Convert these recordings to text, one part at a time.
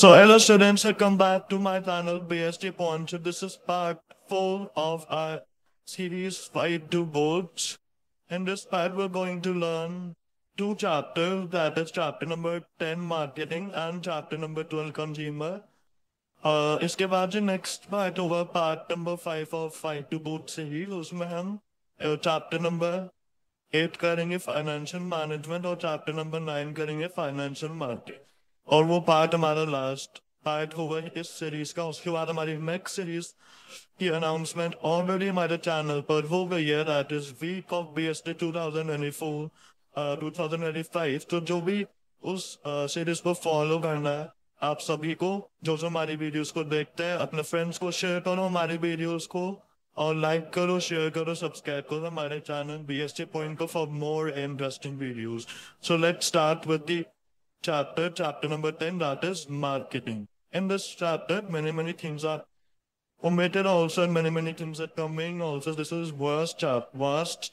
So hello students, welcome back to my channel BST Point. So this is part 4 of our series Fight to Boards. In this part we're going to learn two chapters, that is chapter number 10 marketing and chapter number 12 consumer. इसके बाद जो next part होगा part number 5 of Fight to Boards series, उसमें हम chapter number 8 करेंगे financial management और chapter number 9 करेंगे financial market और वो पार्ट हमारा लास्ट पार्ट होगा इस सीरीज का। उसके बाद हमारी नेक्स्ट सीरीज की अनाउंसमेंट ऑलरेडी हमारे चैनल पर हो गई है, that is weak of BST 2024-2025। तो जो भी उस सीरीज को फॉलो करना है आप सभी को, जो हमारी वीडियोस को देखते हैं, अपने फ्रेंड्स को शेयर करो हमारी वीडियोस को और लाइक करो, शेयर करो, सब्सक्राइब करो हमारे चैनल BST Point को for more interesting videos. So let's start with the chapter number 10, that is marketing. In this chapter many things are omitted also, and many things are coming also. This is vast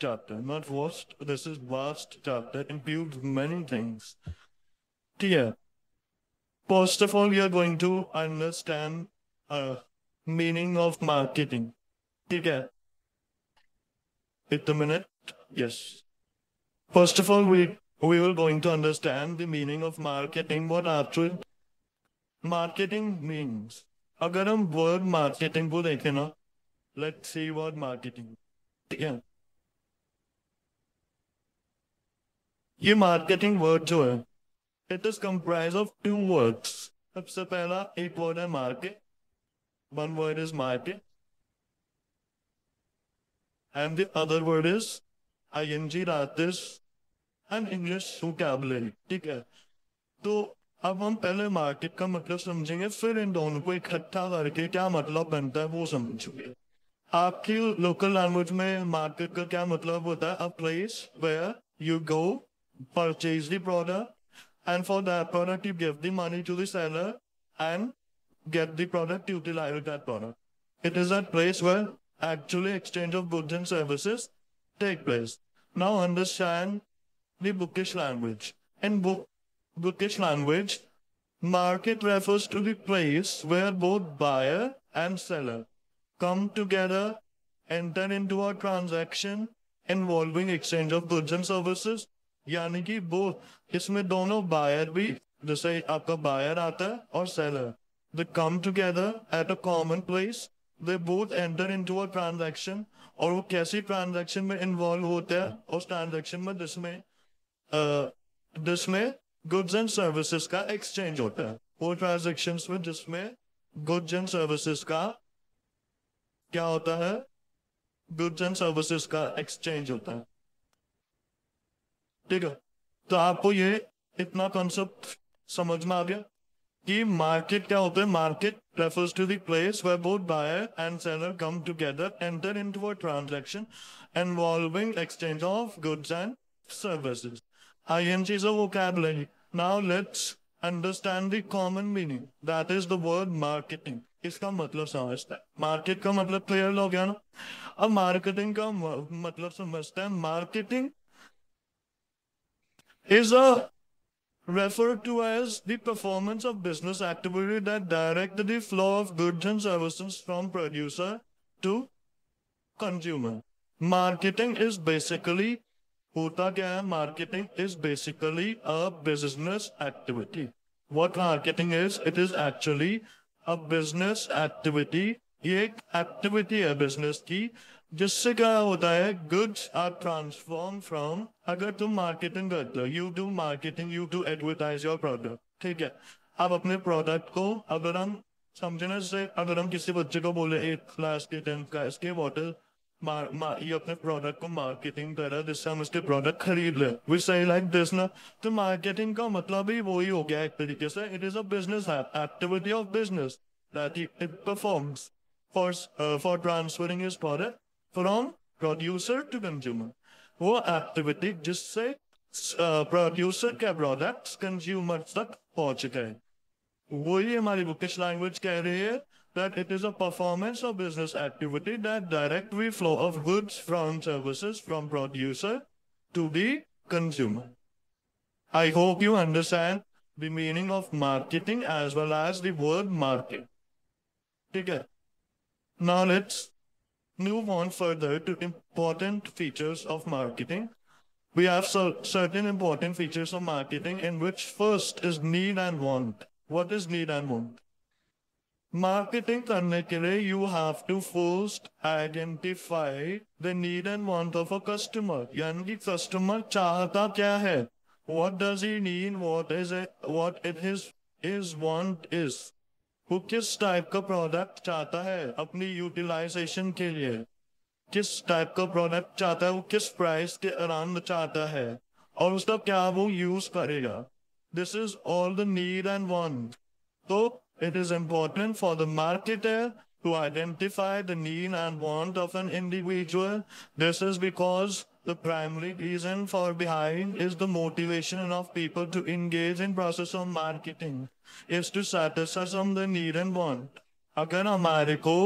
chapter, not worst, this is vast chapter, includes many things. Here first of all we are going to understand meaning of marketing. Okay, wait a minute. Yes, first of all we will going to understand the meaning of marketing, what actual marketing means. अगर हम word marketing को देखें ना, let's see what marketing. Yeah, ये marketing word जो है, it is comprised of two words. सबसे पहला एक word है market, one word is market, and the other word is ing, that is an English vocabulary. ठीक है, तो अब हम पहले मार्केट का मतलब समझेंगे, फिर इन दोनों को इकट्ठा करके क्या मतलब बनता है वो समझेंगे। आपकी लोकल लैंग्वेज में मार्केट का क्या मतलब होता है? A place where you go, purchase the product, and for that product you give the money to the seller and get the product to utilize that product. It is that place where actually exchange of goods and services take place. Now understand the bookish language. In bookish language, market refers to the place where both buyer and seller come together, enter into a transaction involving exchange of goods and services. यानी कि वो इसमें दोनों buyer भी, जैसे आपका buyer आता है और seller, they come together at a common place, they both enter into a transaction, और वो कैसी ट्रांजैक्शन में इन्वॉल्व होते हैं उस ट्रांजैक्शन में जिसमें गुड्स एंड सर्विसेज का एक्सचेंज होता है। वो ट्रांजैक्शंस में जिसमें गुड्स एंड सर्विसेज का क्या होता है, गुड्स एंड सर्विसेज का एक्सचेंज होता है। ठीक है, तो आपको ये इतना कॉन्सेप्ट समझ में आ गया कि मार्केट क्या होता है। Market refers to the place where both buyer and seller come together, enter into a transaction involving exchange of goods and services. ING is a vocabulary. Now let's understand the common meaning, that is the word marketing. इसका मतलब समझते हैं। Market का मतलब clear हो गया ना। अब मार्केटिंग का मतलब समझते हैं। Marketing is referred to as the performance of business activity that direct the flow of goods and services from producer to consumer. Marketing is basically, होता क्या है? Marketing is basically a business activity. What marketing is? It is actually a business activity. ये एक activity है business की, जिससे क्या होता है, goods are transformed from, अगर तुम मार्केटिंग करते हो, you do marketing, you do advertise your product, ठीक है। आप अपने प्रोडक्ट को, अगर हम समझने से, अगर हम किसी बच्चे को बोले 8th क्लास के 10th क्लास के बॉटल ये अपने प्रोडक्ट को मार्केटिंग कर रहा है जिससे हम उसके प्रोडक्ट खरीद ले, वी से लाइक दिस ना, तो मार्केटिंग का मतलब ही वही हो गया एक तरीके से। It is a business activity of business that it performs for transferring his product from producer to consumer. वो एक्टिविटी जिससे प्रोड्यूसर के प्रोडक्ट्स कंज्यूमर तक पहुंच गए, वही हमारी बुकिश लैंग्वेज कह रही है that it is a performance of business activity that direct the flow of goods from services from producer to the consumer. I hope you understand the meaning of marketing as well as the word market. Okay. Now let's move on further to important features of marketing. We have certain important features of marketing in which first is need and want. What is need and want? Marketing करने के लिए you have to first identify the need and want of a customer. यानी कि customer चाहता क्या है? What does he need? What is it? What it his want is? वो किस टाइप का प्रोडक्ट चाहता है अपनी यूटिलाइजेशन के लिए? किस टाइप का प्रोडक्ट चाहता है? वो किस प्राइस के अराउंड चाहता है? और उसका क्या वो यूज करेगा? This is all the need and want. So it is important for the marketer to identify the need and want of an individual. This is because the primary reason for behind is the motivation of people to engage in process of marketing is to satisfy some the need and want. अगर हमारे को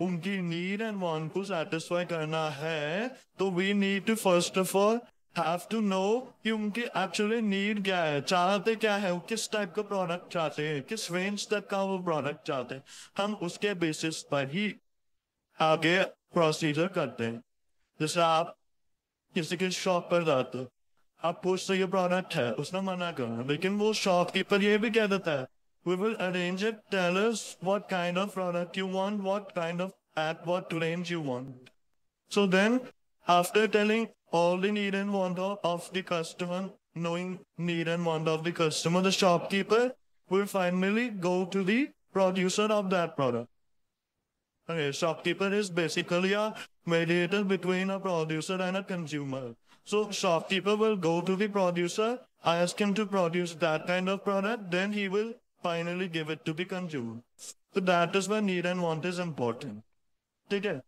उनकी need and want को satisfy करना है तो we need to first of all have to know कि उनकी actually need क्या है, चाहते क्या है, वो किस टाइप का प्रोडक्ट चाहते हैं, किस रेंज तक का वो प्रोडक्ट चाहते हैं. हम उसके बेसिस पर ही आगे प्रोसीजर करते हैं. जैसे आप किसी के शॉप पर जाते हो, आप पूछते ये प्रोडक्ट है, उसने मना करा, लेकिन वो शॉपकीपर ये भी कह देता है we will arrange it, tell us what kind of product you want, what kind of at what range you want. So then after telling all the need and want of the customer, knowing need and want of the customer, the shopkeeper will finally go to the producer of that product. Okay, shopkeeper is basically a mediator between a producer and a consumer. So shopkeeper will go to the producer, ask him to produce that kind of product, then he will finally give it to the consumer. So that is why need and want is important. ठीक है.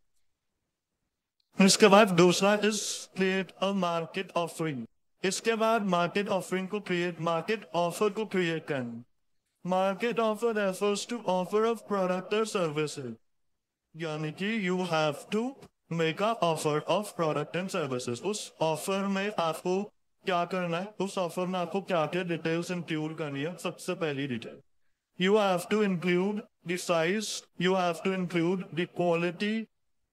इसके बाद दूसरा is create a market offering. इसके बाद market offering को create, market offer को create करना. Market offer refers to offer of product or services. यानी कि you have to make a offer of product and services. उस offer में आपको क्या करना है? उस offer में आपको क्या क्या details include करनी है? सबसे पहली detail. You have to include the size. You have to include the quality.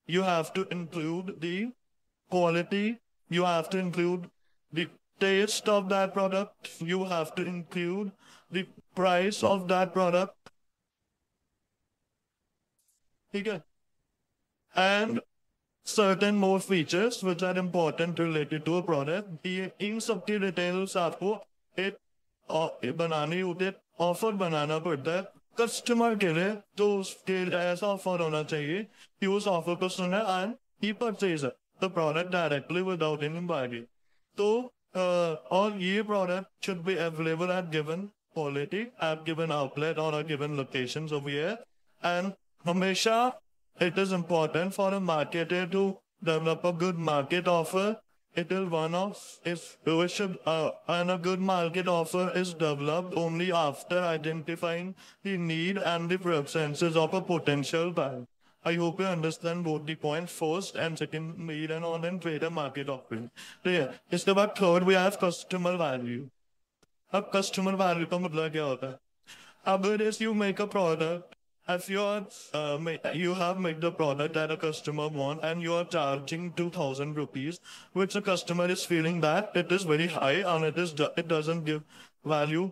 You have to include the quality. You have to include the taste of that product. You have to include the price of that product. Okay. And certain more features which are important related to a product. इन सब की details आपको एक बनानी होती है, offer बनाना पड़ता है customer के लिए. तो उसके ऐसा ऑफर होना चाहिए कि उस ऑफर को सुने and he purchase the product directly without any bargain. तो और ये product should be available at given quality at given outlet और at given locations over here. And हमेशा it is important for a marketer to develop a good market offer. It is one of if we should and a good market offer is developed only after identifying the need and the preferences of a potential buyer. I hope you understand both the points first and second, need and on and create a market offering. So yeah, इसके बाद third we have customer value. अब customer value का मतलब क्या होता है? अगर you make a product, if you have made the product that a customer want and you are charging 2,000 rupees, which the customer is feeling that it is very high and it doesn't give value,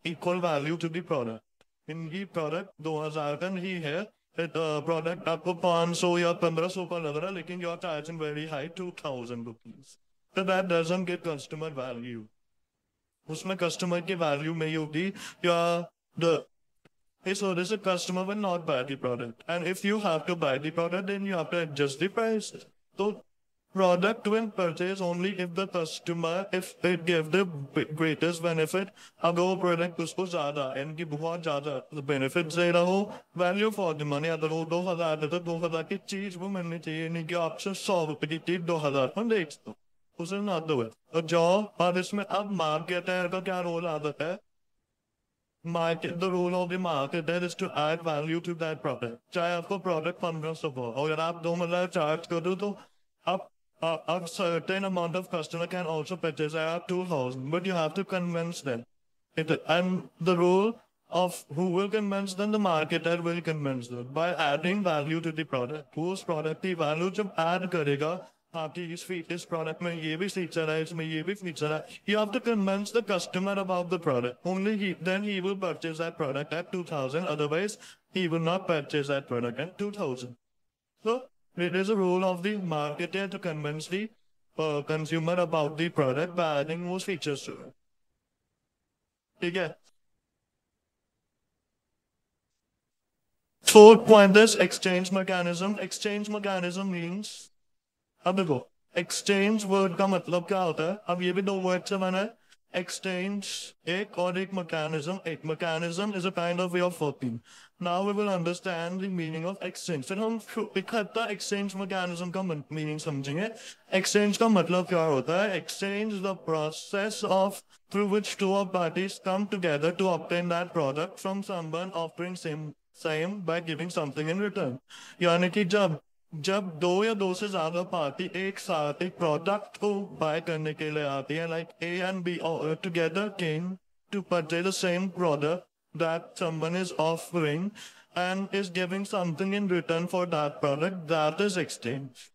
equal value to the product. In the product 2000 का ही है, product आपको 500 या 1500 का लग रहा है, लेकिन you are charging very high 2,000 rupees. So that doesn't get customer value. उसमें customer की value नहीं होगी या the so this a customer will not buy the product. And if you have to buy the product, then you have to adjust the price. So product will purchase only if the customer, if it gives the greatest benefit. अगर वो product उसको ज़्यादा, इनकी बहुत ज़्यादा benefits दे रहा हो, value for the money, अगर वो 2,000 देता, 2,000 की चीज़ वो मिलनी चाहिए, नहीं कि आपसे 100 रुपए की चीज़ 2,000 में देख दो. उसे ना दो है. और जाओ और इसमें अब marketer का क्या रोल आता है? The role of the marketer is to add value to that product. चाहे आपको product 1500 हो और अगर आप 2,000 charge कर दो तो आप a certain amount of customer can also purchase at 2,000, but you have to convince them. And the role of who will convince them, the marketer will convince them by adding value to the product. Whose product की value जब add करेगा, आपकी इस product में ये भी feature है, इसमें ये भी feature है. You have to convince the customer about the product. Only then he will purchase that product at 2,000. Otherwise, he will not purchase that product at 2,000. So it is a role of the marketer to convince the consumer about the product by adding more features to it. ठीक है. Fourth point is exchange mechanism. Exchange mechanism means, अब देखो exchange word का मतलब क्या होता है. अब ये भी दो word से बना है. Exchange एक और एक mechanism. एक mechanism is a kind of way of working. Now we will understand the meaning of exchange. फिर हम इकट्ठा exchange mechanism का meaning समझेंगे. Exchange का मतलब क्या होता है. Exchange is the process of through which two of parties come together to obtain that product from someone offering same by giving something in return. यानी कि जब दो या दो से ज्यादा पार्टी एक साथ एक प्रोडक्ट को बाय करने के लिए आती है, like A and B together came to purchase the same product that someone is offering and is giving something in return for that product, that is exchange.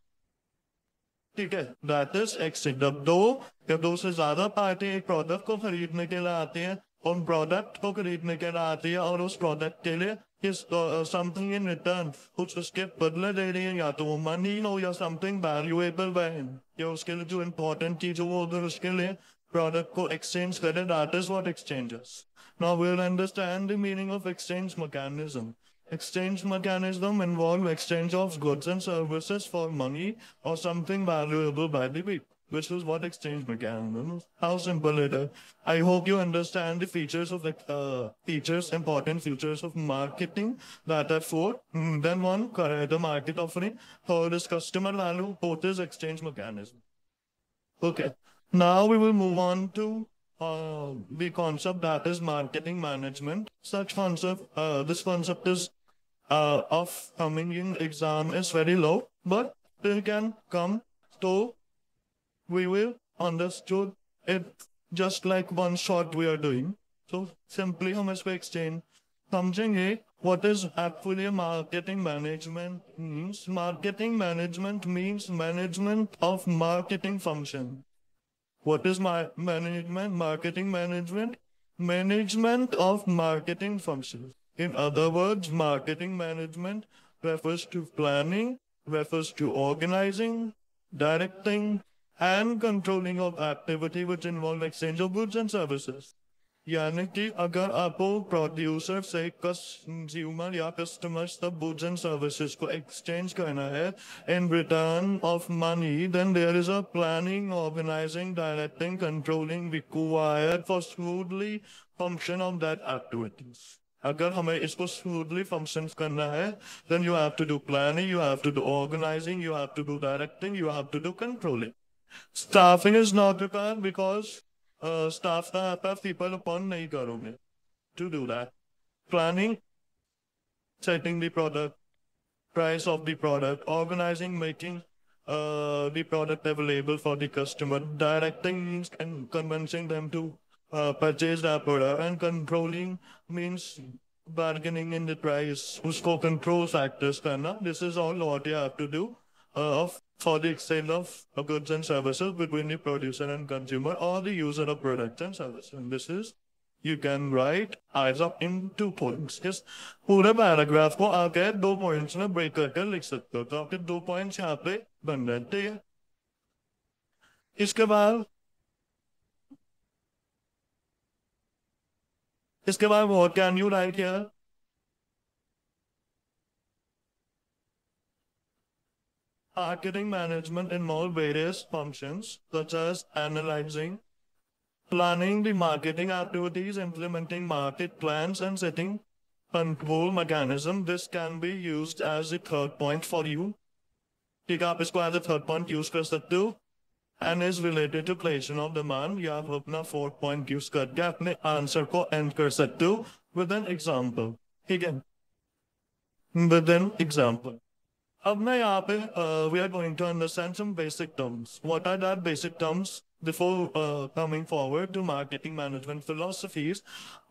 ठीक है, that is exchange. जब दो से ज्यादा पार्टी एक product को खरीदने के लिए आती है, उन प्रोडक्ट को खरीदने के लिए आती है और उस प्रोडक्ट के लिए समथिंग इन रिटर्न कुछ उसके बदले दे रही है, या तो वो मनी हो या समथिंग वैल्यूएबल वैन, या उसके लिए जो इम्पोर्टेंट चीज हो वो उधर उसके लिए प्रोडक्ट को एक्सचेंज करे. That is what exchange is. Now we'll understand the meaning of exchange mechanism. Exchange mechanism involve exchange of goods and services for money or something valuable by the people, which is what exchange mechanism is. How simple it is. I hope you understand the features of important features of marketing. That are four. Then one, the market offering. Third is customer value. Fourth is exchange mechanism. Okay. Now we will move on to the concept that is marketing management. This concept is of coming in exam is very low, but it can come. So we will understood it just like one shot we are doing. So simply हम इसको exchange समझेंगे. What is actually marketing management means? Marketing management means management of marketing function. What is management? Marketing management? Management of marketing functions. In other words, marketing management refers to planning, refers to organizing, directing, and controlling of activity which involve exchange of goods and services. यानी कि अगर आपको producer से consumer या customers तब goods and services को exchange करना है in return of money, then there is a planning, organizing, directing, controlling required for smoothly function of that activities. अगर हमें इसको smoothly functions करना है, then you have to do planning, you have to do organizing, you have to do directing, you have to do controlling. Staffing is not required because staff का आता people upon नहीं करोगे to do that. Planning, setting the product, price of the product, organizing, making the product available for the customer, directing means convincing them to purchase that product, and controlling means bargaining in the price. उसको control factors करना. This is all what you have to do for the exchange of goods and services between the producer and consumer or the user of products and services. And this is, you can write eyes up in 2 points. Yes, पूरे paragraph को आके 2 points में break करके लिख सकते हो. तो आपके 2 points यहाँ पे बन रहते हैं. इसके बाद what can you write here? Marketing management involves various functions such as analyzing, planning the marketing activities, implementing market plans, and setting control mechanism. This can be used as the third point for you. ठीक है, आप इसको as a third point use कर सकते हो and is related to creation of demand. या आप अपना fourth point use करके अपने answer को end कर सकते हो with an example. ठीक है, with an example. अब मैं यहाँ पे we are going to understand some basic terms. What are that basic terms? before coming forward to marketing management philosophies,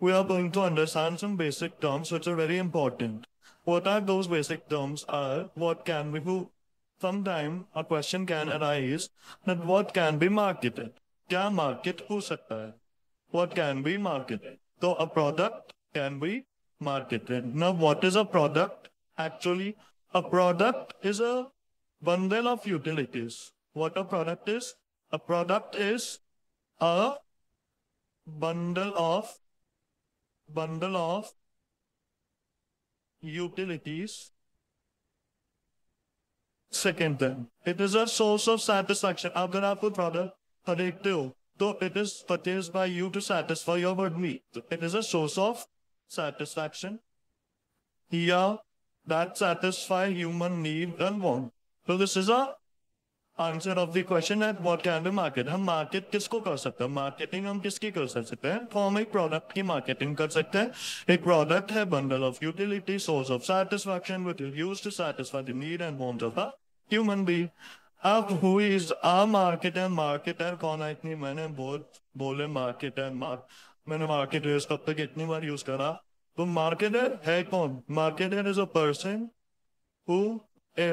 we are going to understand some basic terms which are very important. What are those basic terms are what can we do? Sometime a question can arise that what can be marketed? क्या market हो सकता है? What can be marketed? So a product can be marketed. Now what is a product? Actually, a product is a bundle of utilities. What a product is? A product is a bundle of utilities. Second thing, it is a source of satisfaction. अगर आपको product खरीदते हो, तो it is purchased by you to satisfy your need. It is a source of satisfaction. Yeah, that satisfy human need and want. So this is a answer of the question है what can be market. हम market किसको कर सकते हैं? Marketing हम किसकी कर सकते हैं? तो हम एक प्रोडक्ट की मार्केटिंग कर सकते हैं. एक प्रोडक्ट है bundle of utility, source of satisfaction which is used to satisfy the need and want of a human being. अब who is a marketer? Marketer कौन है? इतनी मैंने बोले मार्केटर मैंने मार्केटर कब तक इतनी बार यूज करा. तो मार्केटर है कौन? Marketer is a person who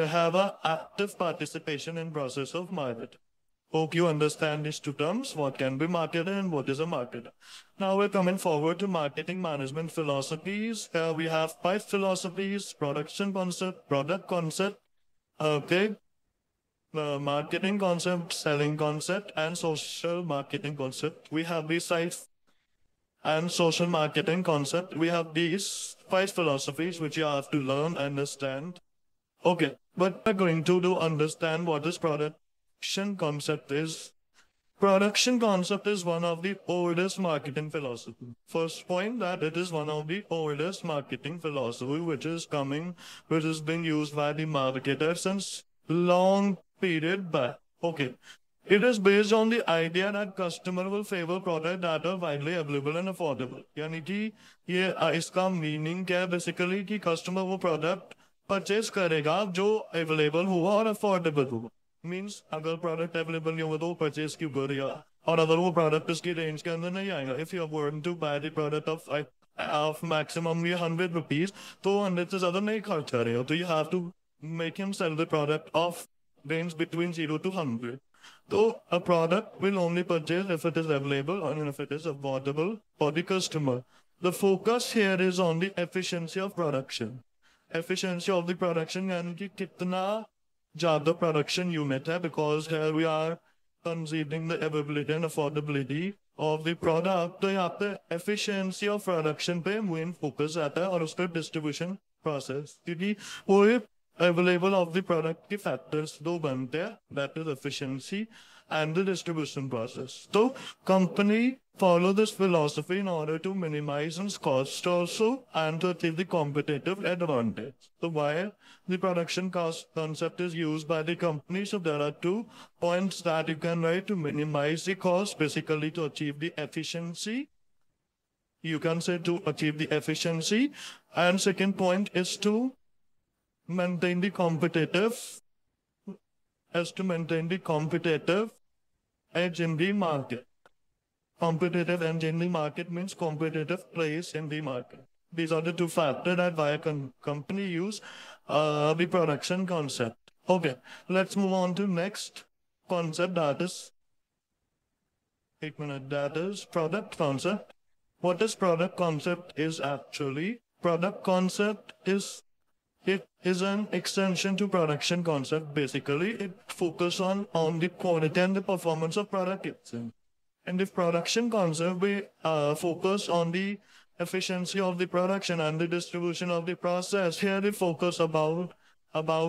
have an active participation in process of market. Hope you understand these two terms, what can be marketed and what is a marketer. Now we're coming forward to marketing management philosophies. We have 5 philosophies: production concept, product concept, okay, marketing concept, selling concept, and social marketing concept. We have these 5 and social marketing concept. We have these 5 philosophies which you have to learn, understand. Okay, but we're going to understand what this production concept is. Production concept is one of the oldest marketing philosophy. First point, that it is one of the oldest marketing philosophy which is being used by the marketers since long period back. Okay. It is based on the idea that customer will favor product that are widely available and affordable. यानी कि ये इसका meaning क्या है basically कि customer वो product purchase करेगा जो अवेलेबल हुआ और अफोर्डेबल हुआ. मीन्स अगर प्रोडक्ट अवेलेबल नहीं हुआ तो वो परचेज क्यों करेगा? और अगर वो प्रोडक्ट उसकी रेंज के अंदर नहीं आएगा, if you are going to buy the product of maximum 100 rupees, तो 100 से ज्यादा नहीं खर्च करेगा. तो you have to make him sell the product of range between 0 to 100. So a product will only purchase if it is available and if it is affordable for the customer. The focus here is on the efficiency of production. Efficiency of the production यानी कि कितना ज्यादा production unit है, because here we are considering the availability and affordability of the product. तो यहाँ पे efficiency of production पे main focus आता है और उस पर distribution process, क्योंकि वो available of the product के factors दो बनते हैं, that is efficiency and the distribution process. So company follow this philosophy in order to minimize its cost also and to achieve the competitive advantage. So why the production cost concept is used by the company? So there are 2 points that you can write to minimize the cost, basically to achieve the efficiency. You can say to achieve the efficiency. And second point is to maintain the competitive edge in the market. Competitive edge in the market means competitive place in the market. These are the 2 factors that why a company use the production concept. Okay, let's move on to next concept, that is product concept. What is product concept is actually, product concept is, it is an extension to production concept. Basically, it focuses on the quality and the performance of product itself. And the production concept, we focus on the efficiency of the production and the distribution of the process. Here, they focus about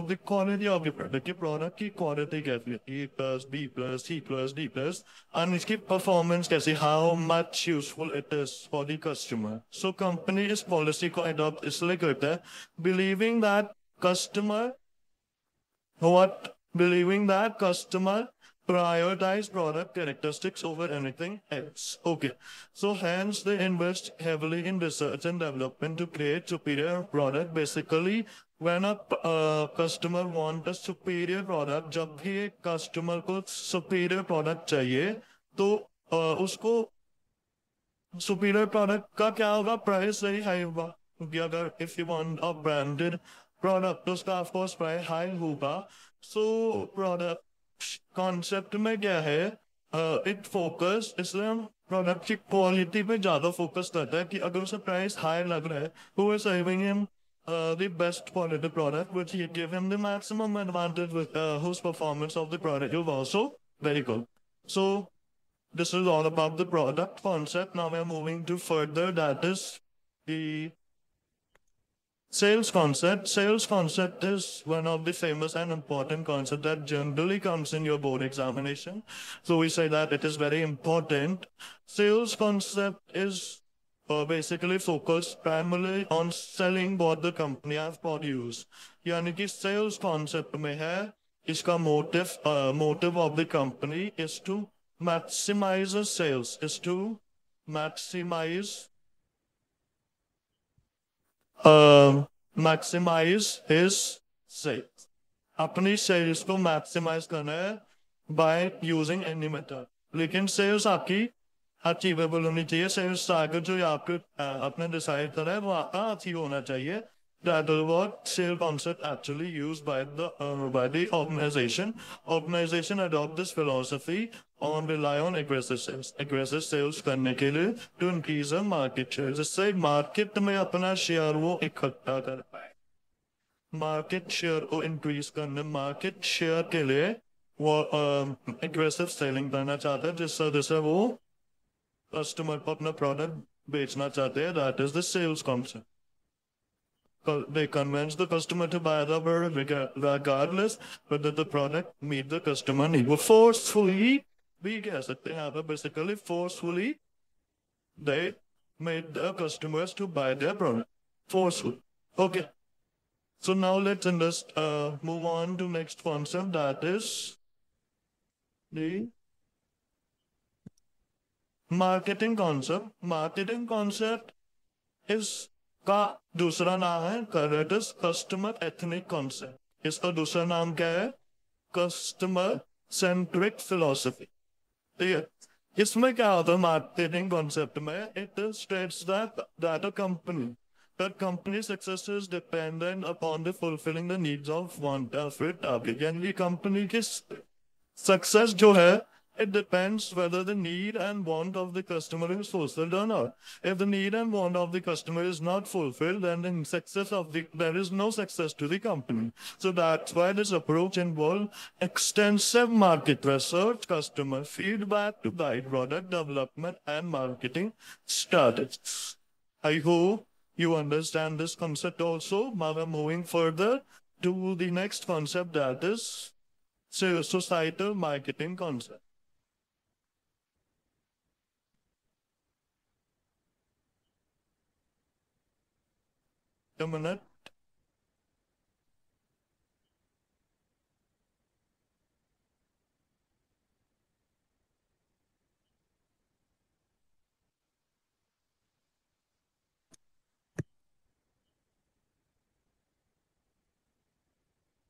the quality of the product. The product की quality कैसी है? A plus, B plus, C plus, D plus, and इसकी performance कैसी? How much useful it is for the customer. So company इस policy को adopt इसलिए करता है, believing that customer prioritize product characteristics over anything else. Okay, so hence they invest heavily in research and development to create superior product. Basically, when a customer wants a superior product, जब भी एक customer को superior product चाहिए, तो उसको superior product का क्या होगा, प्राइस सही हाई होगा, क्योंकि अगर if you want a branded product तो उसका ऑफकोर्स प्राइस हाई होगा. सो प्रोडक्ट कॉन्सेप्ट में क्या है, इट फोकस, इसलिए हम प्रोडक्ट की क्वालिटी पे ज्यादा फोकस करते हैं कि अगर उसे प्राइस हाई लग रहा है तो we're saving him the best quality product, which you give him the maximum advantage with whose performance of the product is also very good. So this is all about the product concept. Now we are moving to further, that is the sales concept. Sales concept is one of the famous and important concepts that generally comes in your board examination. So we say that it is very important. Sales concept is basically focused primarily on selling what the company has produced. यानी कि sales concept में है, इसका motive of the company is to maximize the sales, is to maximize maximize his sales. अपनी sales को maximise करना है by using any method. लेकिन सेल्स आपकी अचीवेबल होनी चाहिए. सेल्स टारगेट जो आपके अपने डिसाइड करा है वो आपका अचीव होना चाहिए. That is what sale concept actually used by the organization. Organization adopt this philosophy और rely on aggressive sales. Aggressive sales करने के लिए to increase the market share, जिससे मार्केट में अपना शेयर वो इकट्ठा कर पाए. मार्केट शेयर को इंक्रीज करने, मार्केट शेयर के लिए वो एग्रेसिव सेलिंग करना चाहते हैं, जिससे जिससे वो कस्टमर को अपना प्रोडक्ट बेचना चाहते हैं. That is the sales concept. They convince the customer to buy the product regardless whether the product meet the customer need. वो forcefully भी कह सकते हैं आप, basically forcefully they made the customers to buy their product forcefully. Okay. So now let's just move on to next concept, that is the marketing concept. Marketing concept is का दूसरा नाम है करेटस कस्टमर एथनिक कॉन्सेप्ट. इसका दूसरा नाम क्या है, customer centric philosophy. ठीक है. इसमें क्या होता है मार्केटिंग कॉन्सेप्ट में, it states that a company that company success is dependent upon the fulfilling the needs of one of it target. यानी कंपनी की सक्सेस जो है, it depends whether the need and want of the customer is fulfilled or not. If the need and want of the customer is not fulfilled, then there is no success to the company. So that's why this approach involves extensive market research, customer feedback to guide product development and marketing strategies. I hope you understand this concept also. Now we're moving further to the next concept, that is societal marketing concept. A minute.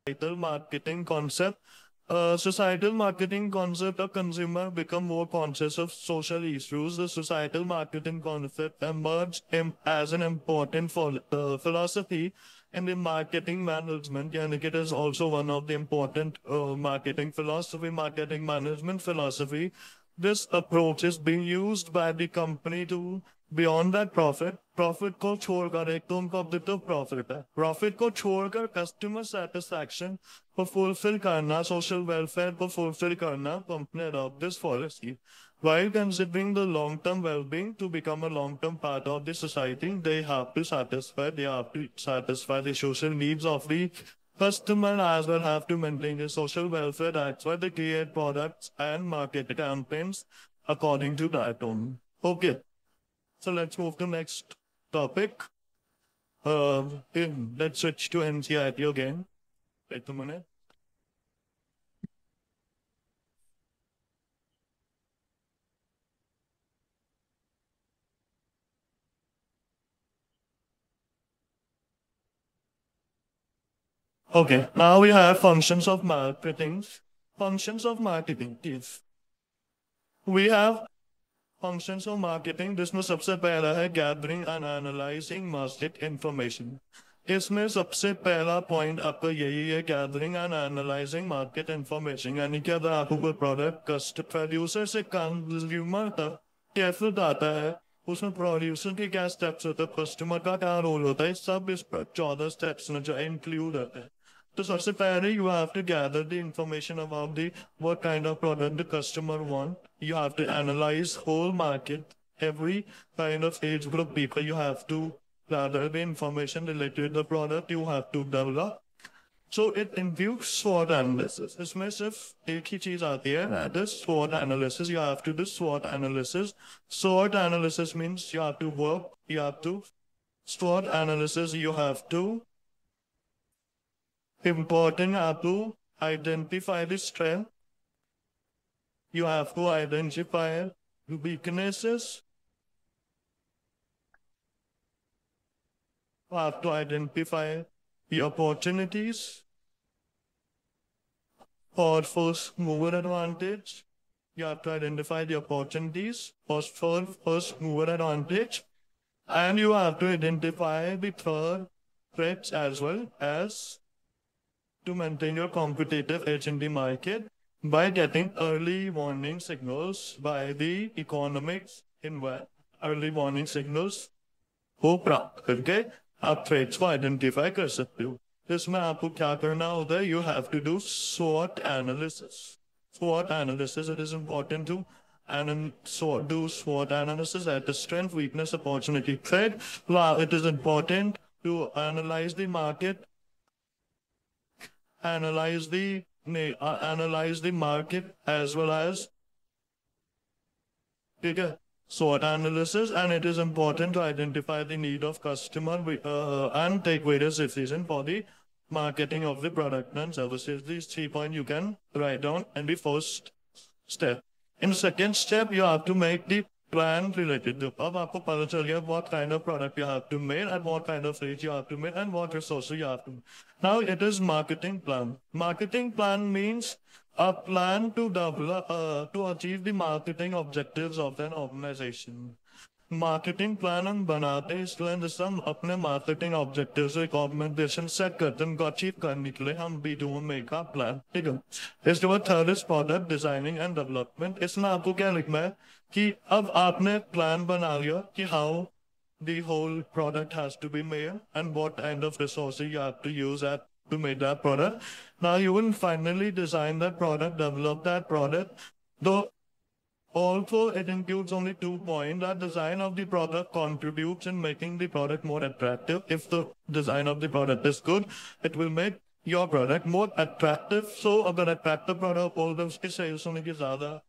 Societal marketing concept. Societal marketing concept, a consumer become more conscious of social issues. The societal marketing concept emerged as an important philosophy in the marketing management. And it is also one of the important marketing management philosophy. This approach is being used by the company to beyond that profit को छोड़कर, एक तो उनका objective profit है, profit को छोड़कर customer satisfaction को fulfil करना, सोशल वेलफेयर को फुलफिल करना, company adopt this policy. While considering the long-term well-being to become a long-term part of the society, they have to satisfy the social needs of the customer as well have to maintain the social welfare. That's why they create products and market campaigns according to that only. Okay. So let's move to next topic. Let's switch to NCERT again. Wait a minute. Okay, now we have functions of marketing. Functions of marketing is We have functions of marketing, जिसमें सबसे पहला है gathering and analyzing market information. इसमें सबसे पहला point आपका यही है, gathering and analyzing market information. यानी कि अगर आपको कोई प्रोडक्ट प्रोड्यूसर से कंज्यूमर तक कैसे जाता है, उसमें प्रोड्यूसर के क्या स्टेप्स होते हैं, कस्टमर का क्या रोल होता है, सब इस 14 स्टेप्स में जो इंक्लूड होते हैं. तो सबसे पहले you have to gather the information about the what kind of product the customer want. You have to analyze whole market, every kind of age group people. You have to gather the information related to the product you have to develop. So it includes SWOT analysis. इसमें सिर्फ एक ही चीज आती है, that is SWOT analysis. You have to do SWOT analysis. SWOT analysis means you have to work, you have to SWOT analysis. You have to important have to identify the strength. You have to identify the weaknesses. You have to identify the opportunities for first mover advantage. You have to identify the opportunities for first mover advantage. And you have to identify the third threats as well as to maintain your competitive edge in the market by getting early warning signals by the economics in early warning signals को प्राप्त करके आप threats को identify कर सकते हो. इसमें आपको क्या करना होता है, you have to do SWOT analysis. SWOT analysis, it is important to do SWOT analysis at the strength, weakness, opportunity, threat. It is important to analyze the market, analyze the market as well as SWOT analysis, and it is important to identify the need of customer and take various decisions for the marketing of the product and services. These 3 points you can write down in the first step. In the second step, you have to make the plan related to. अब आपको पता चल गया what kind of product you have to make and what kind of rate you have to make and what resources you have to. Now it is marketing plan. Marketing plan means a plan to develop to achieve the marketing objectives of an organization. Marketing plan हम बनाते हैं इसलिए जैसे हम अपने marketing objectives एक organisation set करते हैं, उनको अचीव करने के लिए हम बी डू मेक का प्लान. ठीक है. इसके बाद third is product designing and development. इसमें आपको क्या लिखना है कि अब आपने प्लान बना लिया कि how the whole product has to be made and what kind of resources you have to use to make that product. Now you will finally design that product, develop that product. Though also it includes only 2 points. That design of the product contributes in making the product more attractive. If the design of the product is good, it will make your product more attractive. So अगर attractive product होगा उसकी sales होने की ज़्यादा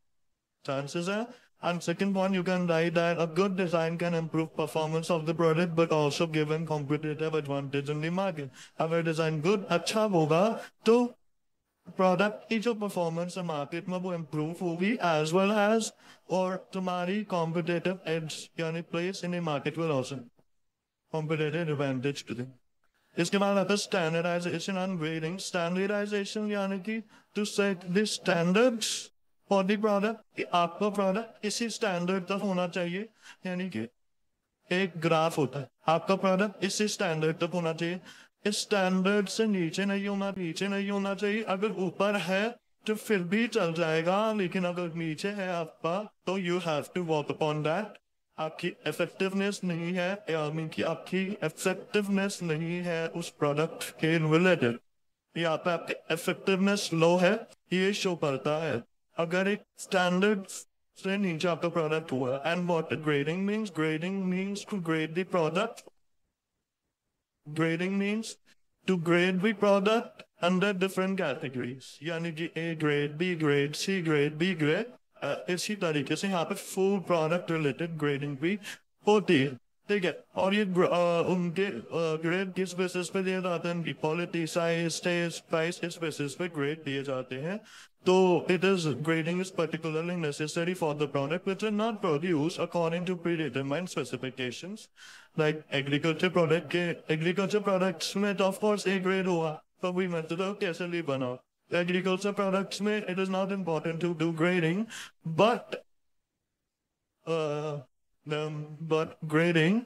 chances है. And second one, you can write that a good design can improve performance of the product, but also give a competitive advantage in the market. अगर design good अच्छा होगा तो product की जो performance है market में वो improve होगी, as well as और तुम्हारी competitive edge यानी place in the market will also competitive advantage to them. इसके बाद आता है standardization and grading. Standardization यानी कि to set the standards for the product. आपका प्रोडक्ट इसी स्टैंडर्ड तक होना चाहिए. यानी कि एक ग्राफ होता है, आपका प्रोडक्ट इसी स्टैंडर्ड तक होना चाहिए. इस स्टैंडर्ड से नीचे नहीं होना चाहिए. अगर ऊपर है तो फिर भी चल जाएगा, लेकिन अगर नीचे है आपका तो you have to work upon that. आपकी इफेक्टिवनेस नहीं है, यानी कि आपकी इफेक्टिवनेस नहीं है उस प्रोडक्ट के रिलेटेड, यहाँ पे आपकी इफेक्टिवनेस लो है, ये शो करता है अगर एक स्टैंडर्ड से नीचे आपका प्रोडक्ट हुआ. And what grading means to grade the product. Grading means to grade the product under different categories, यानी कि A grade, B grade, C grade, B grade. इसी तरीके से यहाँ पे फुल प्रोडक्ट रिलेटेड ग्रेडिंग भी होती है. ठीक है. और ये उनके ग्रेड किस बेसिस पे दिए जाते हैं, क्वालिटी, साइज, टेस्ट, प्राइस, इस बेसिस पे ग्रेड दिए जाते हैं. So it is grading is particularly necessary for the product which are not produced according to predetermined specifications. Like agriculture products में तो of course A grade हुआ, तो we meant to कैसे लिए बनाओ. Agriculture products में it is not important to do grading, but but grading,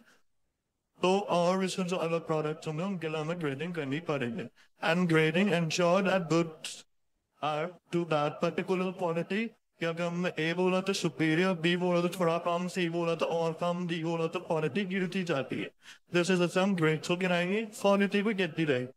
तो और इसमें जो अलग प्रोडक्ट्स होंगे उनके लिए हमें ग्रेडिंग करनी पड़ेगी and grading ensure that goods are to that particular quality कि अगर हमने ए बोला तो सुपीरियर, बी बोला तो थोड़ा कम, सी बोला तो और कम, डी बोला तो क्वालिटी गिरती जाती है. दिस इज सम ग्रेड्स को गिराएंगे, क्वालिटी भी गिरती रहेगी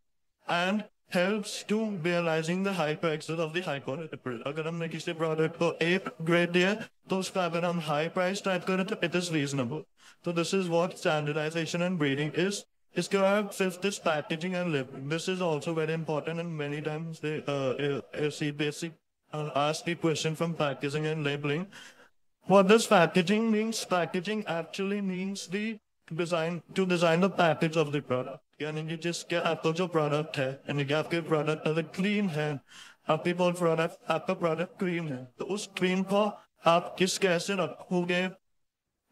and helps to realizing the high prices of the high quality product. अगर हमने किसी प्रोडक्ट को A grade दिया तो उसका अगर हम high price टाइप करें तो it is reasonable. So this is what standardization and grading is. इसके बाद fifth is packaging and labeling. This is also very important and many times they see basic ask the question from packaging and labeling. What does packaging means? Packaging actually means the design the package of the product. यानी कि जिसके आपका जो product है यानी कि आपके product अगर क्लीन है, आपकी प्रोडक्ट आपका प्रोडक्ट क्लीन है तो उस क्लीन को आप किस कैसे रखोगे.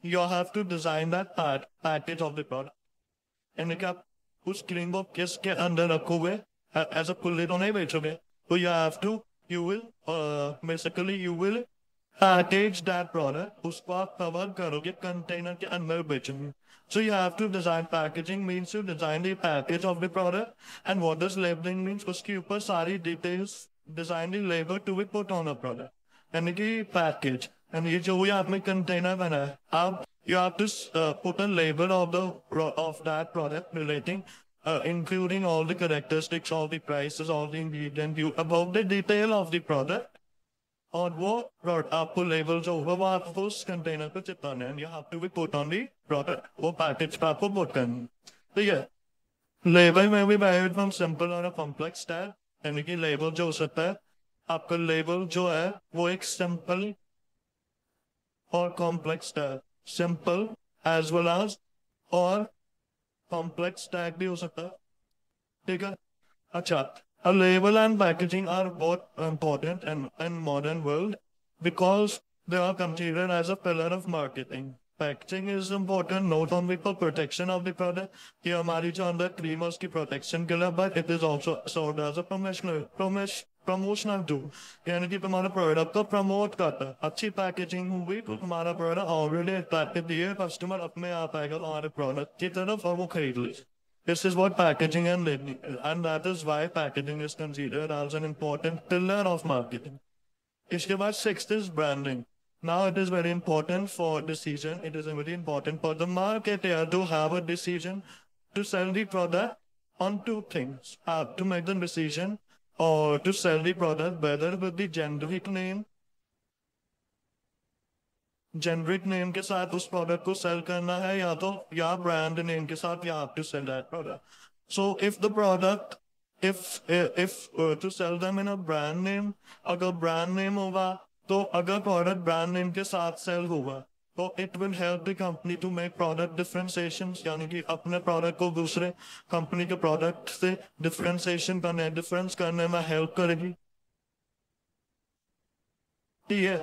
You have to design that package of the product यानी कि आप उस क्लीन को किसके अंदर रखोगे. एज अ खुले तो नहीं बेचोगे तो you will basically you will package that product. उसको आप कवर करोगे कंटेनर के अंदर बेचोगे. So you have to design packaging means you design the package of the product. And what does labeling means? उसके ऊपर सारी details design the label to be put on a product. यानी कि package and ये जो भी आपने container बना है आप you have to put a label of that product relating including all the characteristics, all the prices, all the ingredients, about the detail of the product. और वो आपको लेबल जो होगा वो आपको उस कंटेनर पे चिपकाना है. You have to be put on the product. वो पैकेज पे आपको पुट करना. तो ये लेबल में भी वेरी फ्रॉम सिंपल और कॉम्प्लेक्स टाइप. यानी कि लेबल जो हो सकता है आपका लेबल जो है वो एक सिंपल और complex type, simple as well as और कॉम्प्लेक्स टाइप भी हो सकता है. ठीक है. अच्छा, a label and packaging are both important in modern world because they are considered as a pillar of marketing. Packaging is important not only for protection of the product कि हमारी जो अंदर क्रीम है उसकी protection के लिए, but it is also served as a promotional tool. यानी कि तुम्हारा प्रोडक्ट को प्रमोट करता है. अच्छी पैकेजिंग हुई तो तुम्हारा प्रोडक्ट ऑलरेडी अट्रैक्टिव दिए, कस्टमर अपने आप आएगा तुम्हारे प्रोडक्ट की तरफ और वो खरीद ले. This is what packaging and labeling is, and that is why packaging is considered as an important pillar of marketing. इसके बाद sixth is branding. Now it is very important for decision. It is very important for the marketer to have a decision to sell the product on two things. To make the decision or to sell the product whether with the generic name के साथ उस product को cell करना है या brand name के साथ you have to sell that product. So if the product if to sell them in a brand name, अगर brand name होगा तो अगर प्रोडक्ट ब्रांड नेम के साथ सेल होगा तो it will help the company to make product differentiations. यानी कि अपने प्रोडक्ट को दूसरे कंपनी के प्रोडक्ट से डिफरेंशिएशन करने डिफरेंस करने में हेल्प करेगी. ठीक है.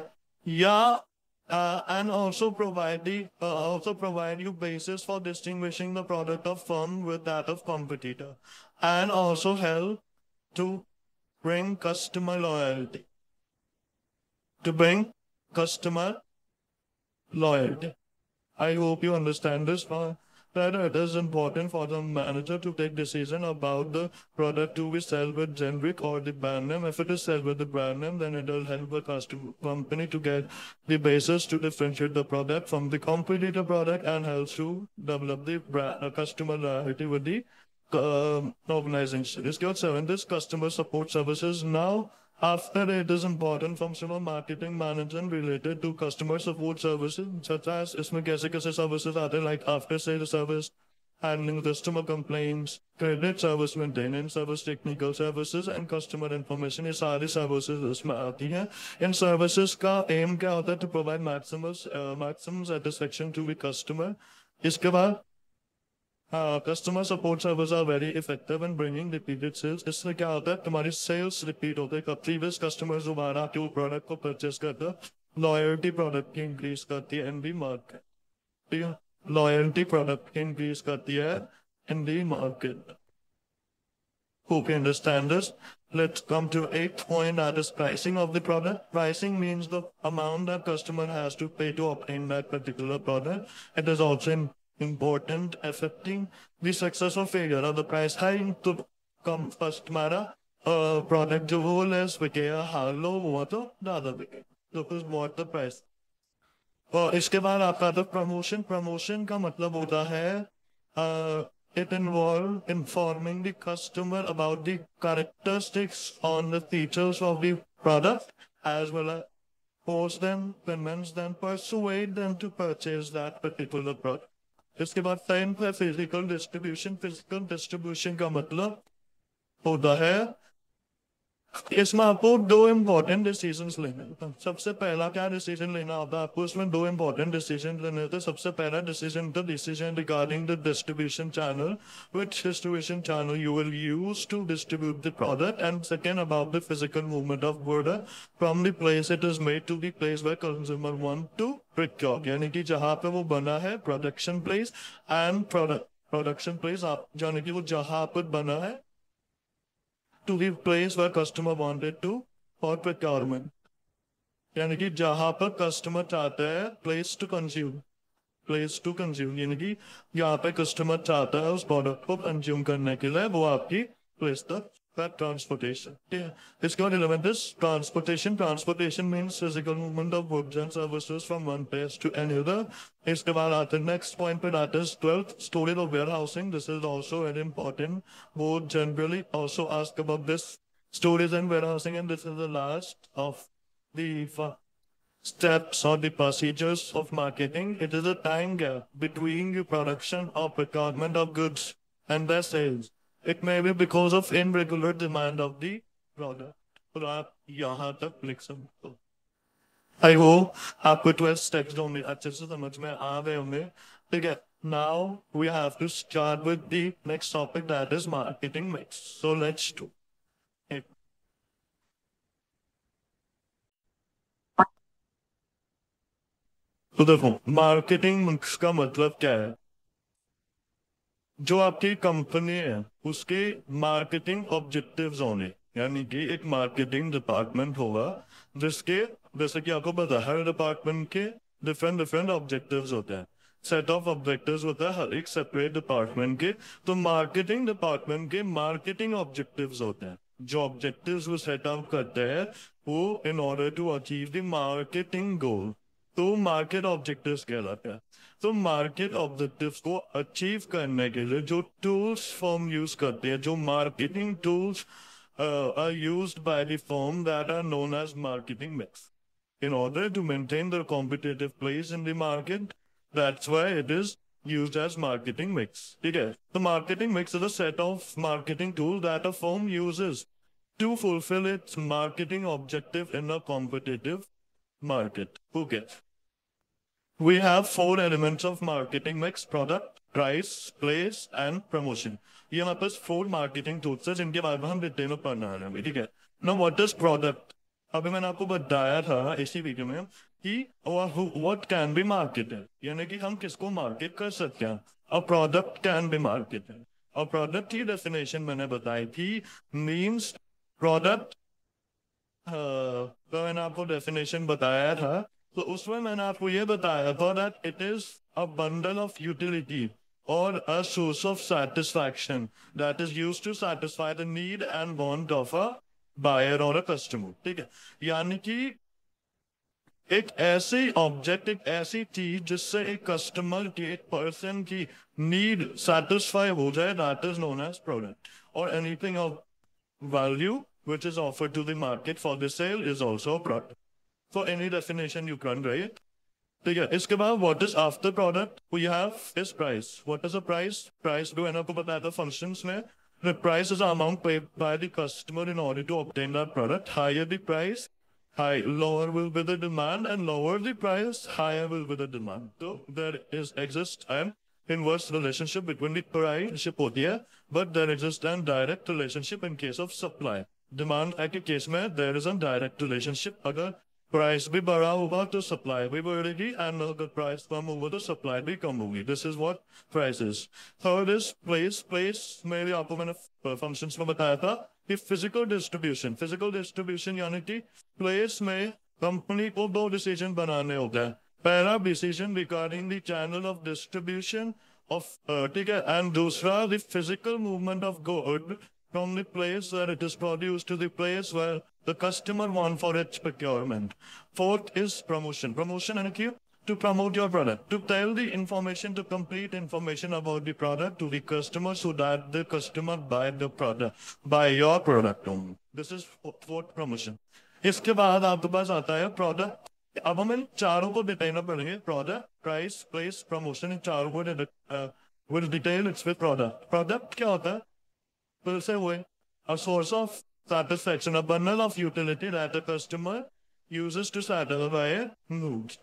या and also provide you basis for distinguishing the product of firm with that of competitor, and also help to bring customer loyalty. I hope you understand this part. That it is important for the manager to take decision about the product to be sold with generic or the brand name. If it is sold with the brand name, then it will help the customer company to get the basis to differentiate the product from the competitor product and helps to develop the brand, customer loyalty with the organization. This got seven. This customer support services now. After it is important functional marketing management related to customer support services, such as इसमें कैसे services आते हैं like after sale service, handling customer complaints, credit service, maintenance service, technical services and customer information. ये सारी services इसमें आती हैं. इन services का aim क्या होता है? To provide maximum satisfaction to the customer. इसके बाद customer support services are very effective in bringing repeated sales. इससे क्या होता है? तुम्हारी sales repeat होते हैं. Previous customers दोबारा आके वो product को purchase करते हैं. Loyalty product की increase करती है in the market. ठीक है? Loyalty product की increase करती है in the market. Hope you understand this. Let's come to eighth point, that is pricing of the product. Pricing means the amount that customer has to pay to obtain that particular product. It is also important affecting the success or failure of the price hike to come customer product जो वो less बिके या हार लो वो तो ज़्यादा बिके. So this is what the price. और इसके बाद आपका आता प्रमोशन. प्रमोशन का मतलब होता है it involves informing the customer about the characteristics on the features of the product as well as force them, convince them, persuade them to purchase that particular product. इसके बाद टाइम पर physical distribution. Physical distribution का मतलब होता है इसमें आपको दो इम्पोर्टेंट डिसीजंस लेने होते हैं. सबसे पहला क्या डिसीजन लेना होता है आपको, इसमें दो इम्पोर्टेंट डिसीजन लेने होते हैं. सबसे पहला decision the decision regarding the distribution channel, which distribution channel you will use to distribute the product, and second about the physical movement of product from the place it is made to the place where consumer want to procure. यानी कि जहाँ पे वो बना है production place and production place आप यानी कि वो जहाँ पर बना है to the place where customer wanted to for procurement. यानी कि जहाँ पर customer चाहता है place to consume यानी कि यहाँ पे customer चाहता है उस product को consume करने के लिए वो आपकी place तक transportation. इसके बाद 11th is transportation. Transportation means physical movement of goods and services from one place to another. इसके बाद आता है next point पे that is 12th storage of warehousing. This is also very important. Board generally also ask about this storage and warehousing, and this is the last of the steps or the procedures of marketing. It is a time gap between the production or procurement of goods and their sales. It may be because of irregular demand of the product. और आप यहाँ तक लिख सकते हो. I hope आपको 12 steps होंगे अच्छे से समझ में आ गए होंगे. ठीक है. Now we have to start with the next topic, that is marketing mix. So let's do it. तो देखो मार्केटिंग मिक्स का मतलब क्या है. जो आपकी कंपनी है उसके मार्केटिंग ऑब्जेक्टिव्स होने, यानी कि एक मार्केटिंग डिपार्टमेंट होगा जिसके जैसे कि आपको पता है हर डिपार्टमेंट के डिफरेंट ऑब्जेक्टिव्स होते हैं. सेट ऑफ ऑब्जेक्टिव्स होता है हर एक सेपरेट डिपार्टमेंट के. तो मार्केटिंग डिपार्टमेंट के मार्केटिंग ऑब्जेक्टिव्स होते हैं. जो ऑब्जेक्टिव्स वो सेट आउट करते हैं वो in order to achieve the marketing goal तो मार्केट ऑब्जेक्टिव्स कहलाते हैं. तो मार्केट ऑब्जेक्टिव्स को अचीव करने के लिए जो टूल्स फर्म यूज करते हैं, जो marketing tools are used by the firm that are known as marketing mix in order to maintain their competitive place in the market. That's why it is used as marketing mix. ठीक है. The marketing mix is a set of marketing tool that a firm uses to fulfill its marketing objective in a competitive market. Okay. We have 4 elements of marketing mix: product, price, place, and promotion. ये हमारे पास 4 marketing tools हैं जिनके बारे में हम detail में पढ़ना है अभी. ठीक है. Now what is product? अभी मैंने आपको बताया था इसी वीडियो में कि what can be marketed, यानी कि हम किसको मार्केट कर सकते हैं. A product can be marketed. और प्रोडक्ट की डेफिनेशन मैंने बताई थी मीन्स प्रोडक्ट. तो मैंने आपको डेफिनेशन बताया था तो उसमें मैंने आपको ये बताया था that it is a bundle of utility or a source of satisfaction that is used to satisfy the need and want of a buyer or a customer. ठीक है. यानी कि एक ऐसी ऑब्जेक्ट, एक ऐसी चीज जिससे एक कस्टमर की, एक पर्सन की नीड सेटिस्फाई हो जाए, that is known as product. और anything of value which is offered to the market for the sale is also a product. For any definition you can write. ठीक है. इसके बाद what is after product we have is price. What is a price? Price जो है ना आपको बताया था functions में. The price is the amount paid by the customer in order to obtain that product. Higher the price, lower will be the demand, and lower the price, higher will be the demand. So there exists an inverse relationship between the price होती है, but there exists an direct relationship in case of supply. Demand के case में there is a direct relationship. अगर price भी बढ़ा होगा तो supply भी बढ़ेगी, एंड अगर प्राइस कम होगा तो सप्लाई भी कम होगी. This is what price is. Third is place. Place में भी आपको मैंने फंक्शंस में बताया था कि फिजिकल डिस्ट्रीब्यूशन. फिजिकल डिस्ट्रीब्यूशन यानी कि प्लेस में कंपनी को दो डिसीजन बनाने होते हैं. पहला decision regarding the channel of distribution of, ठीक है, एंड दूसरा the physical movement of good from the place where it is produced to the place where the customer want for its procurement. Fourth is promotion. Promotion and to promote your product, to tell the information, to complete information about the product to the customer so that the customer buy the product, buy your product only. This is fourth promotion. इसके बाद आपके पास आता है product. अब हम इन चारों को detail पढ़ेंगे. Product, price, place, promotion. इन चारों को will detail its with product. Product क्या होता है? Will say way a source of satisfaction, a bundle of utility that a customer uses to satisfy needs.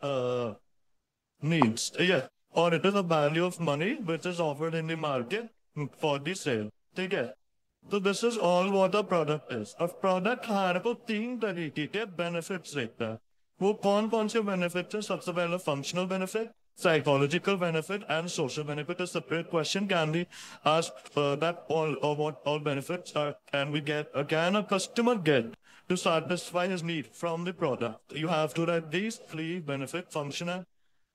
Needs, yeah, or it is a value of money which is offered in the market for the sale. ठीक है. So this is all what a product is. A product हमारे को तीन तरीके के benefits देता है. वो कौन कौन से benefits है? सबसे पहले functional benefit, psychological benefit, and social benefit. A separate question can be asked that what all benefits are can we get, can a customer get to satisfy his need from the product. You have to write these three benefit: functional,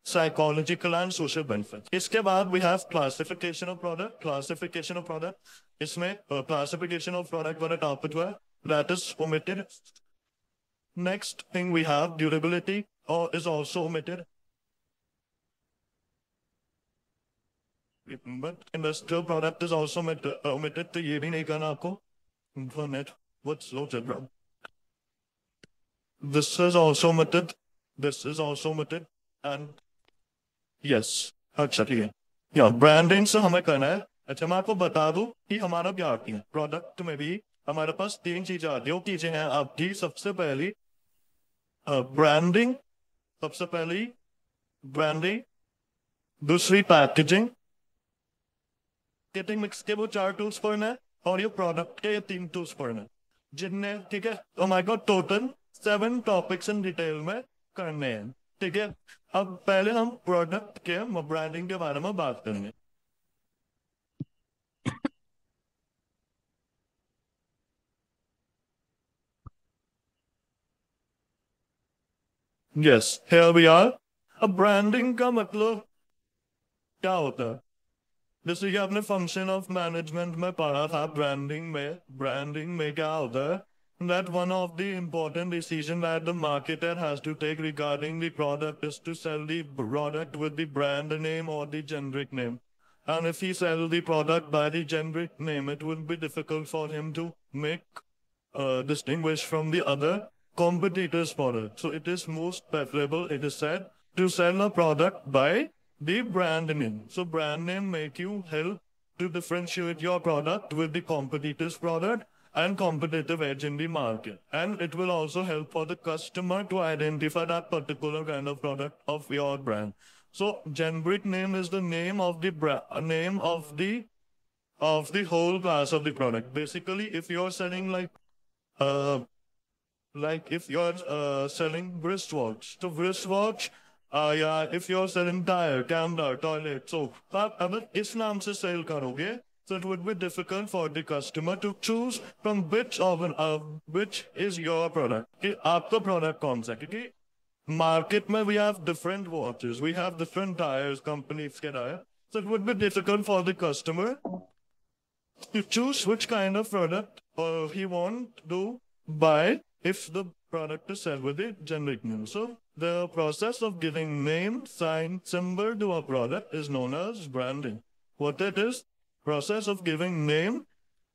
psychological, and social benefits. इसके बाद we have classification of product. Classification of product. इसमें classification of product वाला topic है, that is omitted. Next thing we have durability, or is also omitted. But industrial product is also omitted. तो ये भी नहीं करना आपको. Internet, what's loaded, bro? This is also omitted. This is also omitted. And yes, अच्छा ठीक है. या ब्रांडिंग से हमें करना है. अच्छा मैं आपको बता दूं कि हमारा क्या आती है. प्रोडक्ट में भी हमारे पास तीन चीजें आती है. वो चीजें हैं आपकी. सबसे पहली ब्रांडिंग. सबसे पहली ब्रांडिंग. दूसरी पैकेजिंग. मार्केटिंग मिक्स के वो 4 टूल्स पढ़ना है, और ये प्रोडक्ट के ये 3 टूल्स पढ़ना है, जिनने, ठीक है, तो हमारे को टोटल 7 टॉपिक्स इन डिटेल में करने हैं. ठीक है. अब पहले हम प्रोडक्ट के ब्रांडिंग के बारे में बात करेंगे. Yes, here we are. अब ब्रांडिंग का मतलब क्या होता है? जैसे कि आपने फंक्शन ऑफ मैनेजमेंट में पढ़ा था. ब्रांडिंग में क्या होता है? That one of the important decision that the marketer has to take regarding the product is to sell the product with the brand name or the generic name. And if he sells the product by the generic name, it will be difficult for him to make distinguish from the other competitors' product. So it is most preferable, it is said, to sell a product by the brand name. So brand name make you help to differentiate your product with the competitor's product and competitive edge in the market. And it will also help for the customer to identify that particular kind of product of your brand. So generic name is the name of the name of the whole class of the product. Basically, if you're selling like if you're selling wristwatch, so wristwatch, yeah, if you're selling tire, camera, toilet, so आप अगर इस नाम से cell करोगे, so it would be difficult for the customer to choose from which is your product. कि आपका product कौन सा? क्योंकि market में we have different watches, we have different tires, companies के tire, so it would be difficult for the customer to choose which kind of product he want to buy if the product is sold with a generic name. So the process of giving name, sign, symbol to a product is known as branding. What it is? Process of giving name,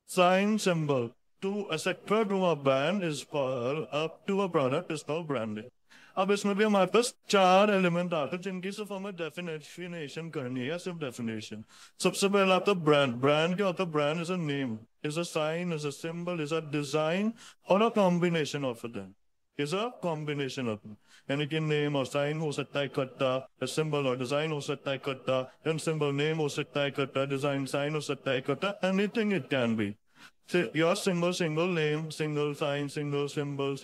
sign, symbol to a sector, to a brand is called, up to a product is called branding. अब इसमें भी हमारे पास 4 element आते हैं जिनकी सिर्फ हमें definition करनी है. सिर्फ डेफिनेशन. सबसे पहला आता है ब्रांड. ब्रांड क्या होता है? Brand is a name, is a sign, is a symbol, is a design, और a combination of them. Is a combination of them. यानी कि नेम और साइन हो सकता है इकट्ठा, सिंबल और डिजाइन हो सकता है इकट्ठा, एंड सिंबल नेम हो सकता है इकट्ठा, डिजाइन साइन हो सकता है इकट्ठा. Anything it can be. Your single name, single sign, single symbol,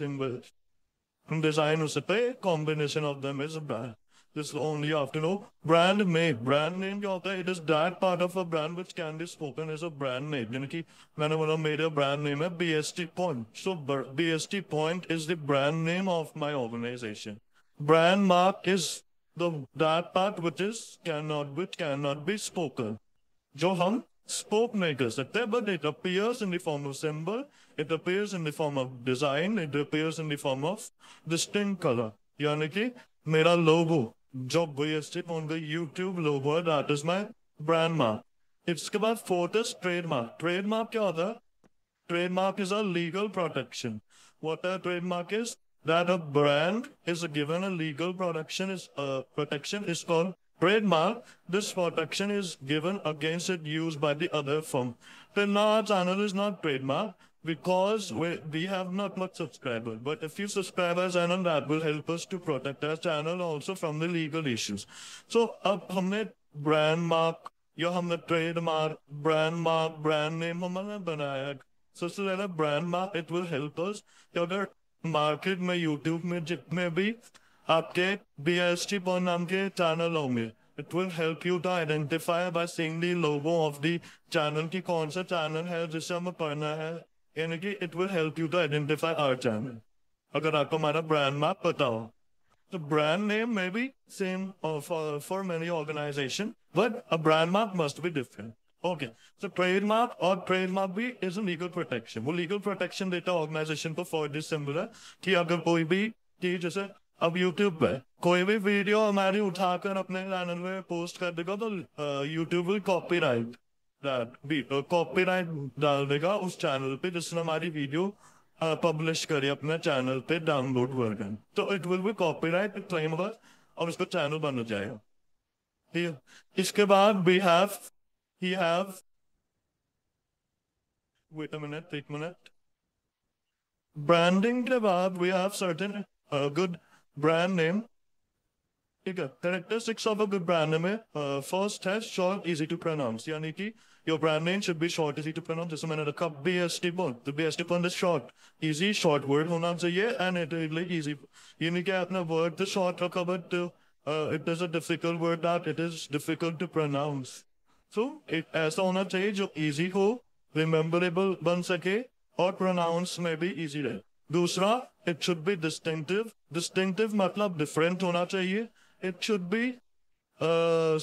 design उसे पे combination of them is a brand. This only you have to know. Brand name. Brand name क्या होता है? It is that part of a brand which can be spoken as a brand name. यानी कि मैंने बोला मेरा brand name है BST Point. So BST Point is the brand name of my organization. Brand mark is that part which cannot be spoken. जो हम spoke नहीं कर सकते, but it appears in the form of symbol, it appears in the form of design, it appears in the form of distinct color. यानी कि मेरा logo जो BST on the YouTube logo है, that is my brand mark. इसके बाद fourth is trademark. Trademark क्या होता है? Trademark is a legal protection. What a trademark is? That a brand is given a legal protection is called trademark. This protection is given against its use by the other firm. Then our channel is not trademark because we have not much subscribers. But if you subscribe our channel, that will help us to protect our channel also from the legal issues. So अब हमने brand mark या हमने trademark, brand name हमने बनाया. So a brand mark, it will help us कि अगर market में YouTube में जितने भी आपके BST Point नाम के चैनल होंगे, it will help you to identify by seeing the logo of the channel कि कौन सा चैनल है जिसे हमें पढ़ना है. यानी कि it will help you to identify our channel. अगर आपको हमारा brand map पता हो. The brand name may be same for many organizations, but a brand mark must be different. Okay, so trademark भी is a legal protection. वो legal protection देता है organization को for this symbol कि अगर कोई भी कि जैसे अब YouTube पे कोई भी वीडियो हमारी उठाकर अपने चैनल में पोस्ट कर देगा तो YouTube will copyright डाल देगा उस चैनल पे जिसने हमारी वीडियो पब्लिश करी अपने चैनल पे डाउनलोड वर्जन. तो it will be copyright claim और उसको चैनल बन जाएगा. ठीक है. इसके बाद we have wait a minute. Branding के बाद we have certain good brand name. ठीक है. Characteristics of a good brand name है first है short, easy to pronounce. यानी कि your brand name should be short, easy to pronounce. जैसे मैंने रखा BST Point. The BST Point is short, easy, short word होना चाहिए and it is like easy. यानी कि अपना word तो short रखा but it is a difficult word that it is difficult to pronounce. So it ऐसा होना चाहिए जो easy हो, rememberable बन सके और pronounce में भी easy रहे. दूसरा, it should be distinctive. Distinctive मतलब different होना चाहिए. It should be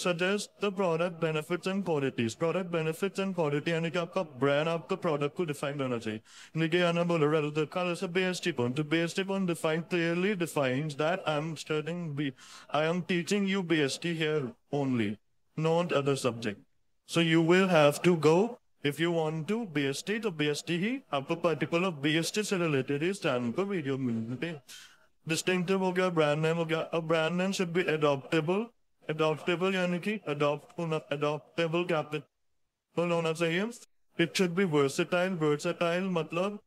suggest the product benefits and qualities. Product benefits and quality यानी कि आपका brand आपका product को define करना चाहिए. यानी कि आना बोल रहा है तो कल ऐसे BST Point. The BST Point clearly defines that I am teaching you BST here only, not other subject. So you will have to go if you want to BST तो BST ही आपको particular BST से related इस channel को video मिलने. Distinctive हो गया, brand name हो गया. A brand name should be adoptable. Adoptable यानी कि adoptable capital होना चाहिए. It should be versatile. Versatile मतलब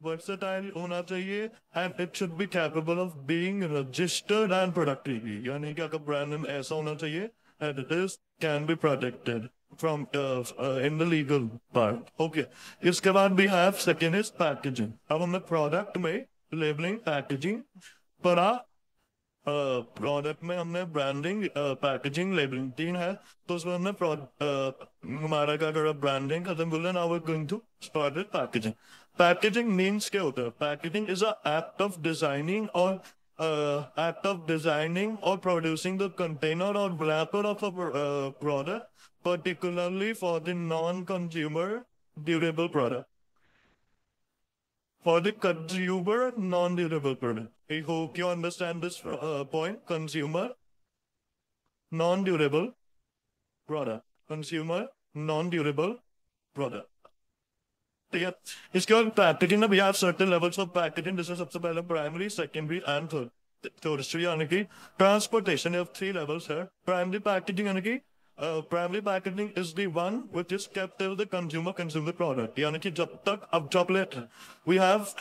versatile होना चाहिए and it should be capable of being registered and protected. यानी कि अगर brand name ऐसा होना चाहिए and it is can be protected from in the legal part. Okay. इसके बाद we have second is packaging. अब हमने product में labeling packaging पढ़ा. प्रोडक्ट में हमने ब्रांडिंग पैकेजिंग लेबलिंग तीन है तो उसमें हमने हमारा क्या कर ब्रांडिंग खत्म बोला now we are going to start with packaging. Packaging means क्या होता है? Packaging is a act of designing और प्रोड्यूसिंग द कंटेनर और wrapper of a product particularly for the non-consumer durable product. For the consumer non-durable product. I hope you understand this point. Consumer non-durable product. Consumer non-durable product. ठीक है. इसके बाद packaging में भी आप certain levels of packaging जिसमें सबसे पहले primary, secondary and tertiary यानी कि transportation of 3 levels है. Primary packaging यानी कि primary packaging is the one which is kept till the consumer consume the product. यानी कि जब तक अब chocolate we have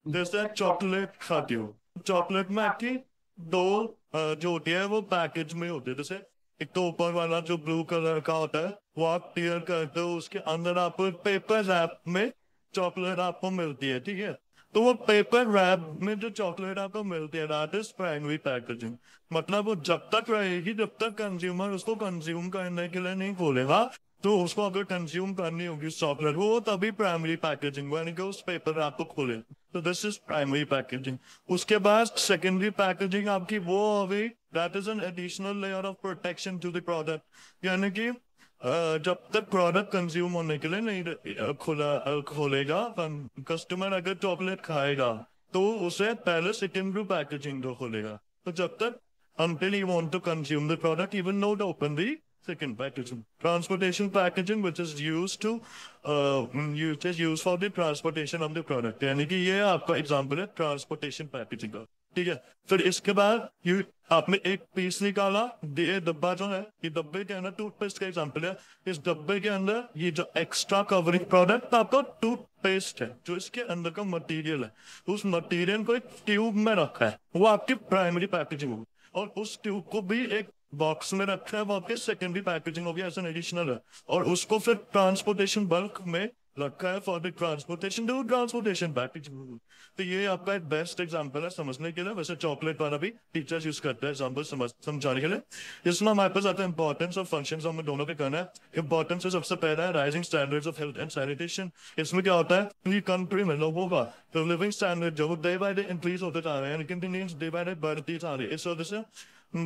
जैसे चॉकलेट खाती हो, चॉकलेट में आपकी दो जो होती है वो पैकेज में होती है। जैसे एक तो ऊपर वाला जो ब्लू कलर का होता है वो आप टीयर करते हो, उसके अंदर आपको पेपर रैप में चॉकलेट आपको मिलती है, ठीक है। तो वो पेपर रैप में जो चॉकलेट आपको मिलती है दैट इज प्राइमरी पैकेजिंग। मतलब वो जब तक रहेगी जब तक कंज्यूमर उसको कंज्यूम करने के लिए नहीं खोलेगा, तो उसको अगर कंज्यूम करनी होगी चॉकलेट वो तभी प्राइमरी पैकेजिंग यानी कि उस पेपर आपको खोले। तो दिस इज प्राइमरी पैकेजिंग। उसके बाद सेकेंडरी पैकेजिंग आपकी वो होगी that is an additional layer of protection to the product. यानी कि जब तक प्रोडक्ट कंज्यूम होने के लिए नहीं खोलेगा, कस्टमर अगर चॉकलेट खाएगा तो उसे पहले सेकेंडरी पैकेजिंग को खोलेगा। तो जब तक until you want to consume the product, even not open the second packaging. Transportation packaging, which is used to used for the transportation of the product. यानी कि ये आपका एग्जाम्पल है ट्रांसपोर्टेशन पैकेजिंग का, ठीक है। फिर इसके बाद आपने एक पीस निकाला, ये डब्बा जो है, ये डब्बे के अंदर टूथपेस्ट का एग्जाम्पल है। इस डब्बे के अंदर ये जो एक्स्ट्रा कवरिंग प्रोडक्ट आपका टूथपेस्ट है, जो इसके अंदर का मटेरियल है, उस मटेरियल को एक ट्यूब में रखा है, वो आपकी प्राइमरी पैकेजिंग होगी। और उस ट्यूब को भी एक बॉक्स में रखा है, वो आपके सेकेंडरी पैकेजिंग हो गया, एज एन एडिशनल है। और उसको फिर ट्रांसपोर्टेशन बल्क में रखा है for the transportation to transportation packaging. तो ये आपका एक बेस्ट एग्जांपल है समझने के लिए। वैसे चॉकलेट वाला भी टीचर्स यूज करते हैं एग्जांपल समझाने के लिए। इसमें हमारे पास आता है इंपॉर्टेंस ऑफ फंक्शंस, हमें दोनों पे करना है। इंपॉर्टेंस सबसे पहला है rising standards of health and sanitation. इसमें क्या होता है, कंट्री में लोगों का तो लिविंग स्टैंडर्ड जो डे बाय डे इंक्रीज होते जा रहे हैं, कंटिन्यूस डे बाय डे बढ़ती जा रही है। इस वजह से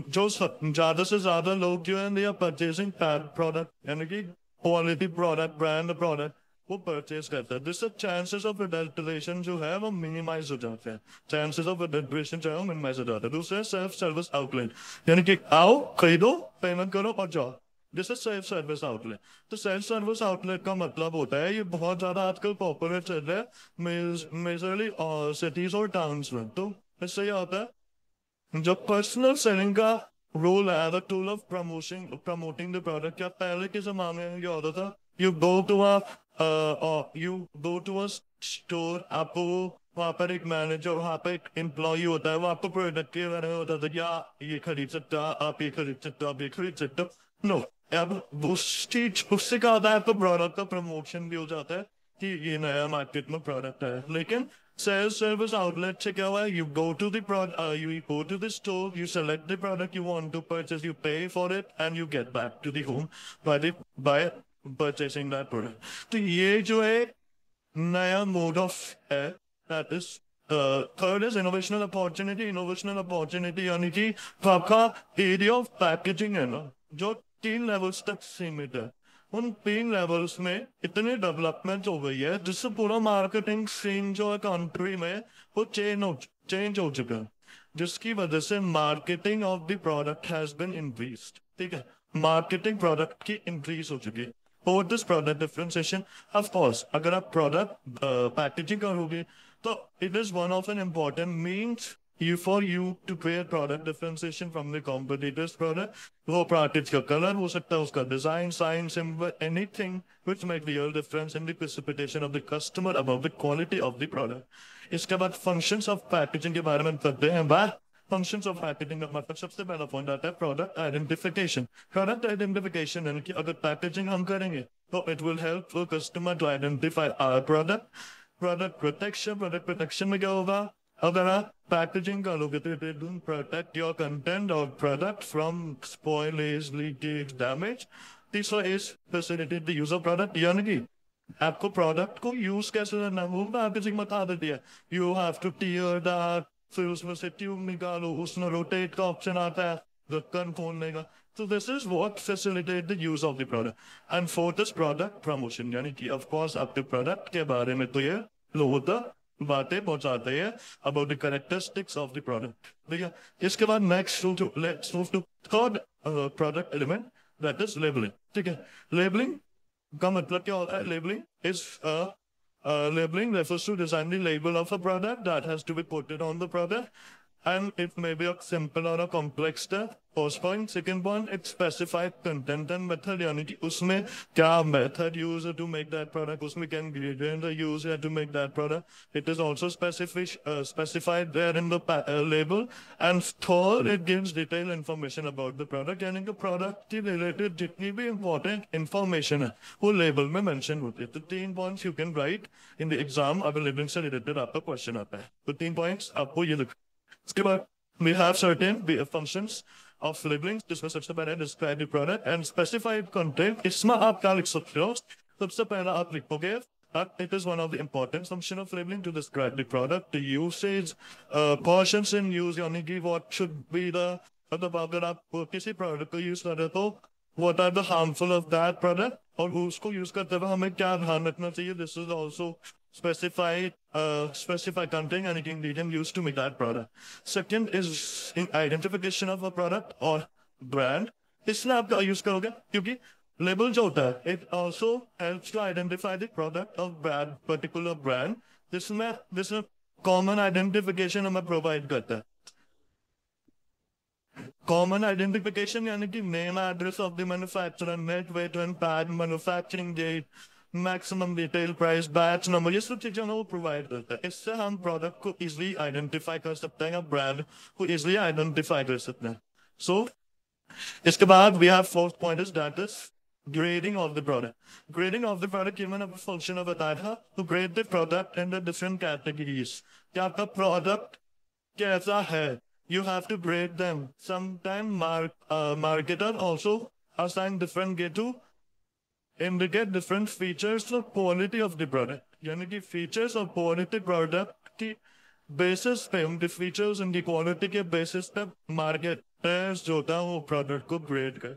जो ज्यादा से ज्यादा लोग जो है दे आर परचेजिंग प्रोडक्ट, यानी कि क्वालिटी प्रोडक्ट, ब्रांड प्रोडक्ट वो परचेज करता है। जिससे चांसेस ऑफ अडल्ट्रेशन जो है वो मिनिमाइज हो जाते हैं, चांसेस ऑफ अडल्ट्रेशन जो है वो मिनिमाइज हो जाता है। दूसरा सेल्फ सर्विस आउटलेट, यानी कि आओ खरीदो पेमेंट करो और जाओ, जैसे सेल्फ सर्विस आउटलेट। तो सेल्फ सर्विस आउटलेट का मतलब होता है, ये बहुत ज्यादा आजकल पॉपुलर चल रहा है मेजरली सिटीज और टाउन्स में। तो इससे क्या होता है, जो पर्सनल सेलिंग का रोल है, the tool of promoting the product. क्या पहले के जमाने में क्या होता था, you go to a store, आपको वहां पर एक मैनेजर, वहां पर एक एम्प्लॉय होता है, वो आपको प्रोडक्ट के बारे में होता था, या ये खरीद सकता, आप ये खरीद सकते हो, आप ये खरीद सकते हो। नो, अब उस चीज उससे क्या होता है, आपको प्रोडक्ट का प्रमोशन भी हो जाता है कि ये नया मार्केट में प्रोडक्ट है। लेकिन सेल्फ सर्विस आउटलेट से क्या हुआ है, you go to the store, you select the product you want to purchase, you pay for it and you get back to the home by purchasing that product. तो ये जो है नया mode of है, that is third is innovational opportunity. Innovational opportunity यानी कि आपका area of packaging है ना, जो 3 लेवल्स तक सीमित है, उन 3 लेवल्स में इतनी डेवलपमेंट हो गई है जिससे पूरा मार्केटिंग सीन जो है कंट्री में वो चेंज हो चुका है, जिसकी वजह से marketing of the product has been increased. ठीक है, मार्केटिंग प्रोडक्ट की इंक्रीज हो चुकी है। For this product differentiation, of course अगर आप प्रोडक्ट पैकेजिंग करोगे तो it is one of an important means you to create product differentiation from the competitor's product. वो पैकेज का कलर हो सकता है, उसका design, sign, symbol, anything which make real difference in the precipitation of the customer about the quality of the product. इसके बाद functions of packaging के बारे में करते हैं बात। functions of packaging का मतलब सबसे पहला पॉइंट आता है प्रोडक्ट आइडेंटिफिकेशन। प्रोडक्ट आइडेंटिफिकेशन यानी कि अगर पैकेजिंग हम करेंगे तो it will help the customer to identify our product. Product protection में क्या होगा, अगर आप पैकेजिंग करोगे तो it will protect your content और product from spoilage, leakage, damage. तीसरा is facilitate the use of product, यानी कि आपको प्रोडक्ट को यूज कैसे करना है वो पैकेजिंग बता देती है। You have to tear that, फिर उसमें से ट्यूब निकालो, उसमें रोटेट का ऑप्शन आता है, ढक्कन खोलने का। So this is what facilitate the use of the product. And fourth is product promotion, यानी कि of course आपके प्रोडक्ट के बारे में तो ये लोगों तक बातें पहुंचाते हैं about the characteristics of the product. ठीक है, इसके बाद let's move to third product element, that is labeling. ठीक है, labeling का मतलब क्या होता है, labeling refers to design the label of a product that has to be put on the product. and it may be a simple or a complex step. First point. Second point, it specified content and method. यानी कि उसमें क्या method use to make that product, उसमें क्या ingredient use to make that product. It is also specified there in the label. And third, it gives detailed information about the product. यानी कि product के related जितनी भी important information है वो label में mention होती है. तो 3 points you can write in the exam. अगर labeling से related आपका question आता है तो 3 points आपको ये लिख. इसके बाद we have certain functions of labeling. जिसमें सबसे पहले describe the product and specified content. इसमें आप क्या लिख सकते हो? सबसे पहला आप लिखोगे it is one of the important function of labeling to describe the product, the usage, portions in use, यानी कि what should be the मतलब अगर आप किसी product को use कर रहे हो तो what are the harmful of that product और उसको use करते हुए हमें क्या ध्यान रखना चाहिए. This is also specified content and ingredient used to make that product. Second is in identification of a product or brand. इसमें आप क्या use करोगे क्योंकि label जो होता है it also helps to identify the product of brand, particular brand. जिसमें common identification हमें provide करता है. Common identification यानी कि name, address of the manufacturer, net weight and patent, manufacturing date, maximum retail price, batch number, ये सब चीजें वो provide करता है. इससे हम product को easily identify कर सकते हैं या brand को easily identify कर सकते हैं. So इसके बाद we have fourth point is that is grading of the product. Grading of the product given a function of बताया था to grade the product in the different categories. कि आपका product कैसा है? You have to grade them. Sometimes marketer also assign different grade to indicate different features or quality of the product. यानी कि features और quality product की basis पे उनके features उनकी quality के basis पे marketers जो होता है वो product को grade कर.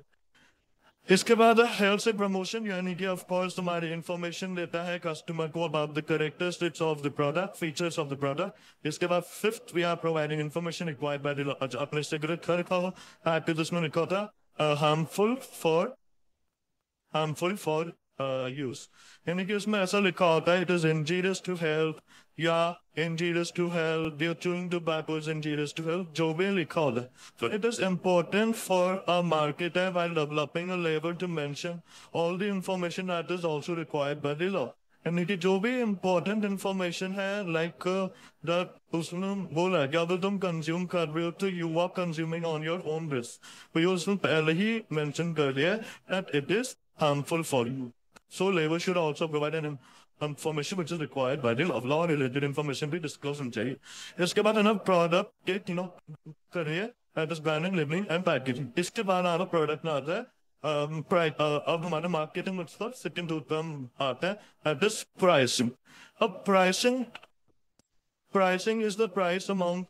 इसके बाद हेल्थ से प्रमोशन यानी कि ऑफ कोर्स तुम्हारी इंफॉर्मेशन देता है कस्टमर को about the characteristics of the product, features of the product. इसके बाद fifth we are providing information required by the अपने सिगरेट का लिखा हो एक्ट जिसमें लिखा था हार्मफुल फॉर यूज यानी कि उसमें ऐसा लिखा होता है it is injurious to health या injurious to health, they're chewing tobacco is injurious to health, जो भी लिखा होता है. So it is important for a marketer while developing a label to mention all the information that is also required by the law. यानी कि जो भी important information है like that उसने बोला कि अगर तुम consume कर रहे हो तो you are consuming on your own risk. तो ये उसने पहले ही mention कर दिया that it is harmful for you. So label should also provide an information which is required by the law related information भी disclose होनी चाहिए. इसके बाद है ना प्रोडक्ट के तीनों करिए that is branding, labeling and packaging. इसके बाद आना प्रोडक्ट में आता है अब हमारे मार्केटिंग में सेकंड टर्म आता है that is pricing. अब pricing is the price amount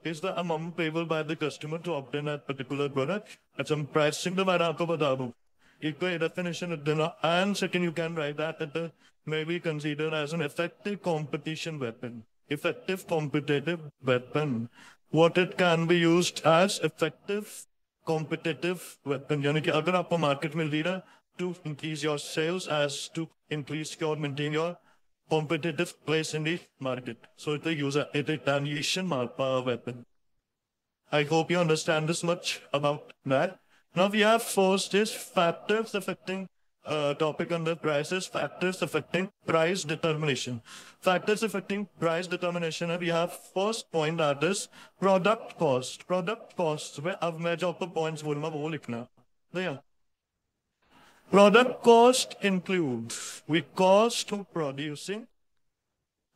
is the amount payable by the customer to obtain that particular product. अच्छा pricing तो मैं आपको बता दूं. Equal definition of dinner, and second, you can write that it may be considered as an effective competition weapon. Effective competitive weapon. What it can be used as effective competitive weapon. यानी कि अगर आपको market में leader to increase your sales as to increase your maintain your competitive place in the market. So it is a retaliation weapon. I hope you understand this much about that. Now we have first is factors affecting topic under prices, factors affecting price determination. Factors affecting price determination and we have first point that is product cost. Product cost where अब मैं जो आपको points बोलूँगा वो लिखना. देखिए product cost includes we cost of producing.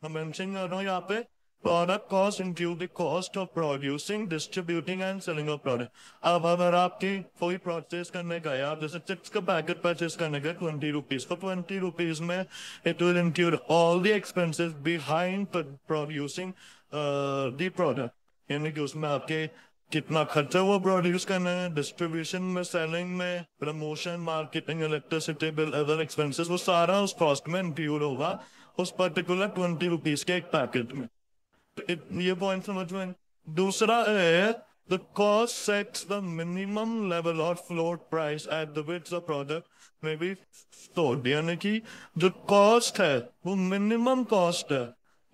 हम mention कर रहा हूँ यहाँ पे product cost include the cost of producing, distributing and selling a product. अब अगर आपकी कोई purchase करने गए आप जैसे चिप्स का पैकेट परचेस करने गए 20 rupees तो 20 rupees में it will include all the expenses behind producing the product. यानी कि उसमें आपके कितना खर्चा वो प्रोड्यूस करना है, डिस्ट्रीब्यूशन में, सेलिंग में, promotion, marketing, electricity bill, other expenses वो सारा उस कॉस्ट में इंक्लूड होगा उस पर्टिकुलर 20 रुपीज के एक पैकेट में. ये पॉइंट समझ में. दूसरा है the cost sets the minimum level or floor price at the which the product may be sold. यानी कि जो कॉस्ट है वो मिनिमम कॉस्ट है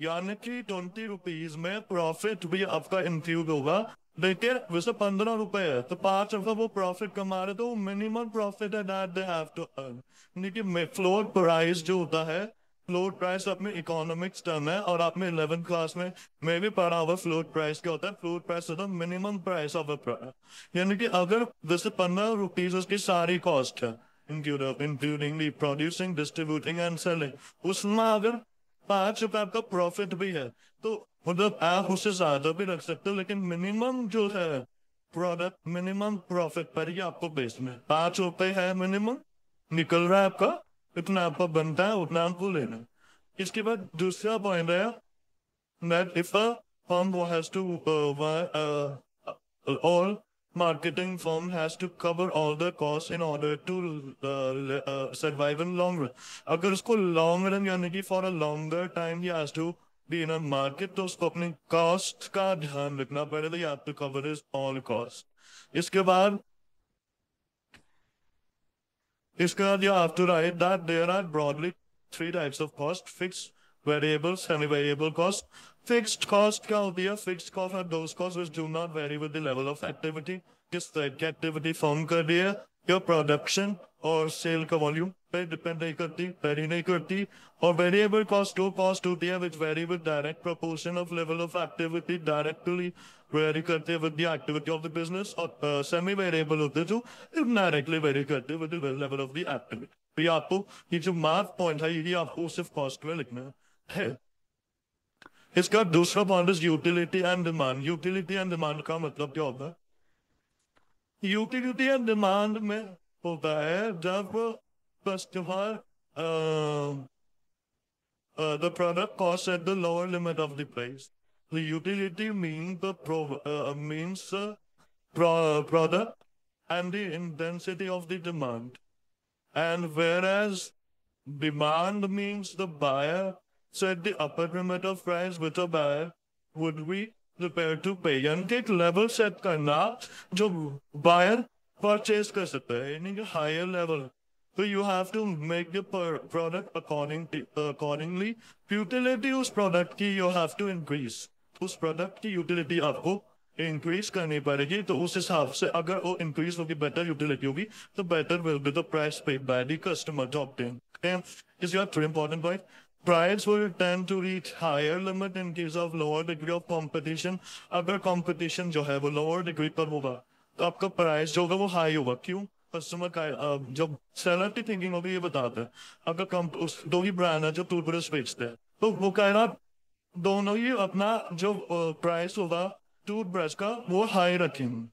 यानी कि 20 रुपीज में प्रॉफिट भी आपका इंक्लूड होगा। देखिए वैसे 15 रुपए है तो 5 रुपए वो प्रॉफिट कमा रहे तो मिनिमम प्रॉफिट है that they have to earn. देखिए फ्लोर प्राइस जो होता है, फ्लोर प्राइस अपने इकोनॉमिक्स टर्म है और आपने 11th क्लास में मैं भी पढ़ा हुआ फ्लोर प्राइस क्या होता है। फ्लोर प्राइस होता है minimum price of a product, यानी कि अगर जैसे 15 रुपीज उसकी सारी कॉस्ट है including producing distributing and selling, उसमें अगर 5 रुपए आपका प्रॉफिट भी है तो मतलब आप उससे ज्यादा भी रख सकते हो, लेकिन मिनिमम जो है प्रोडक्ट मिनिमम प्रॉफिट पर ही आपको बेचना है। 5 रुपए है मिनिमम निकल रहा है आपका, इतना आपका बनता है उतना आपको लेना है। इसके बाद दूसरा पॉइंट है that if a firm has to all marketing firm has to cover all the costs in order to survive in long run। अगर उसको long run यानी कि for a longer time he has to be in a market तो उसको अपनी cost का ध्यान रखना पड़ेगा। you have to cover his all costs। इसके बाद you have to write that there are broadly 3 types of cost: fixed, variable, semi-variable cost। Fixed cost क्या होती है? Fixed cost are those costs which do not vary with the level of activity। किस तरह की activity form कर रही है, your production और sale का volume पे depend नहीं करती, vary नहीं करती। और variable cost वो cost होती है which vary with direct proportion of level of activity, directly vary करते हैं with the activity of the business। और semi variable होते हैं जो indirectly vary करते हैं with the level of the activity। तो ये आपको ये जो मार्क पॉइंट है ये आपको सिर्फ कॉस्ट में लिखना है। इसका दूसरा पॉइंट है utility and demand. Utility and demand का मतलब क्या होता है? यूटिलिटी एंड डिमांड में होता है जब customer the product costs at the lower limit of the price। The utility means product and the intensity of the demand, and whereas demand means the buyer set the upper limit of price which a buyer would be prepared to pay। यानी कि एक level set करना जो buyer purchase कर सकता है, यानी कि हायर लेवल। तो you have to make the product accordingly. Utility उस प्रोडक्ट की यू हैव टू इंक्रीज, उस प्रोडक्ट की यूटिलिटी आपको इंक्रीज करनी पड़ेगी। तो उस हिसाब से अगर वो इंक्रीज होगी, बेटर यूटिलिटी होगी, तो better will be the price paid by the customer to obtain. Is your three important point? Price will tend to reach higher limit in case of lower degree of competition। अगर competition जो है वो lower degree पर होगा तो आपका price जो होगा वो हाई होगा। क्यों? कस्टमर का जब सेलर की थिंकिंग होगी ये बताता है। अगर उस दो ही ब्रांड है जो टूथब्रश बेचते हैं तो वो कहेगा दोनों ही अपना जो प्राइस होगा टूथब्रश का वो हाई रखेंगे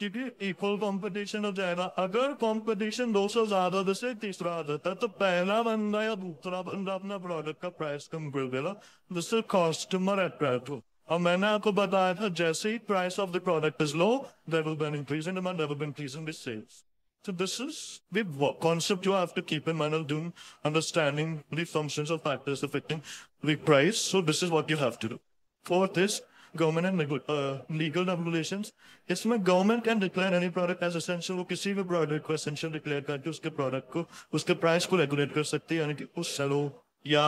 क्योंकि इक्वल कंपटीशन हो जाएगा। अगर कंपटीशन 200 ज्यादा जैसे तीसरा आ जाता है तो पहला बंदा या दूसरा बंदा अपना प्रोडक्ट का प्राइस कम कर देगा जिससे कस्टमर अट्रैक्ट हो। और मैंने आपको बताया था जैसे ही price of the product is low there will be an increase in demand, there will be increase in the sales. So this is the concept you have to keep in mind while doing understanding the functions of factors affecting the price। So this is what you have to do। Fourth is government and legal regulations. इसमें government can declare any product as essential. वो किसी भी product को essential declare करके उसके product को उसके price को रेगुलेट कर सकती है, यानी कि उस सेलो या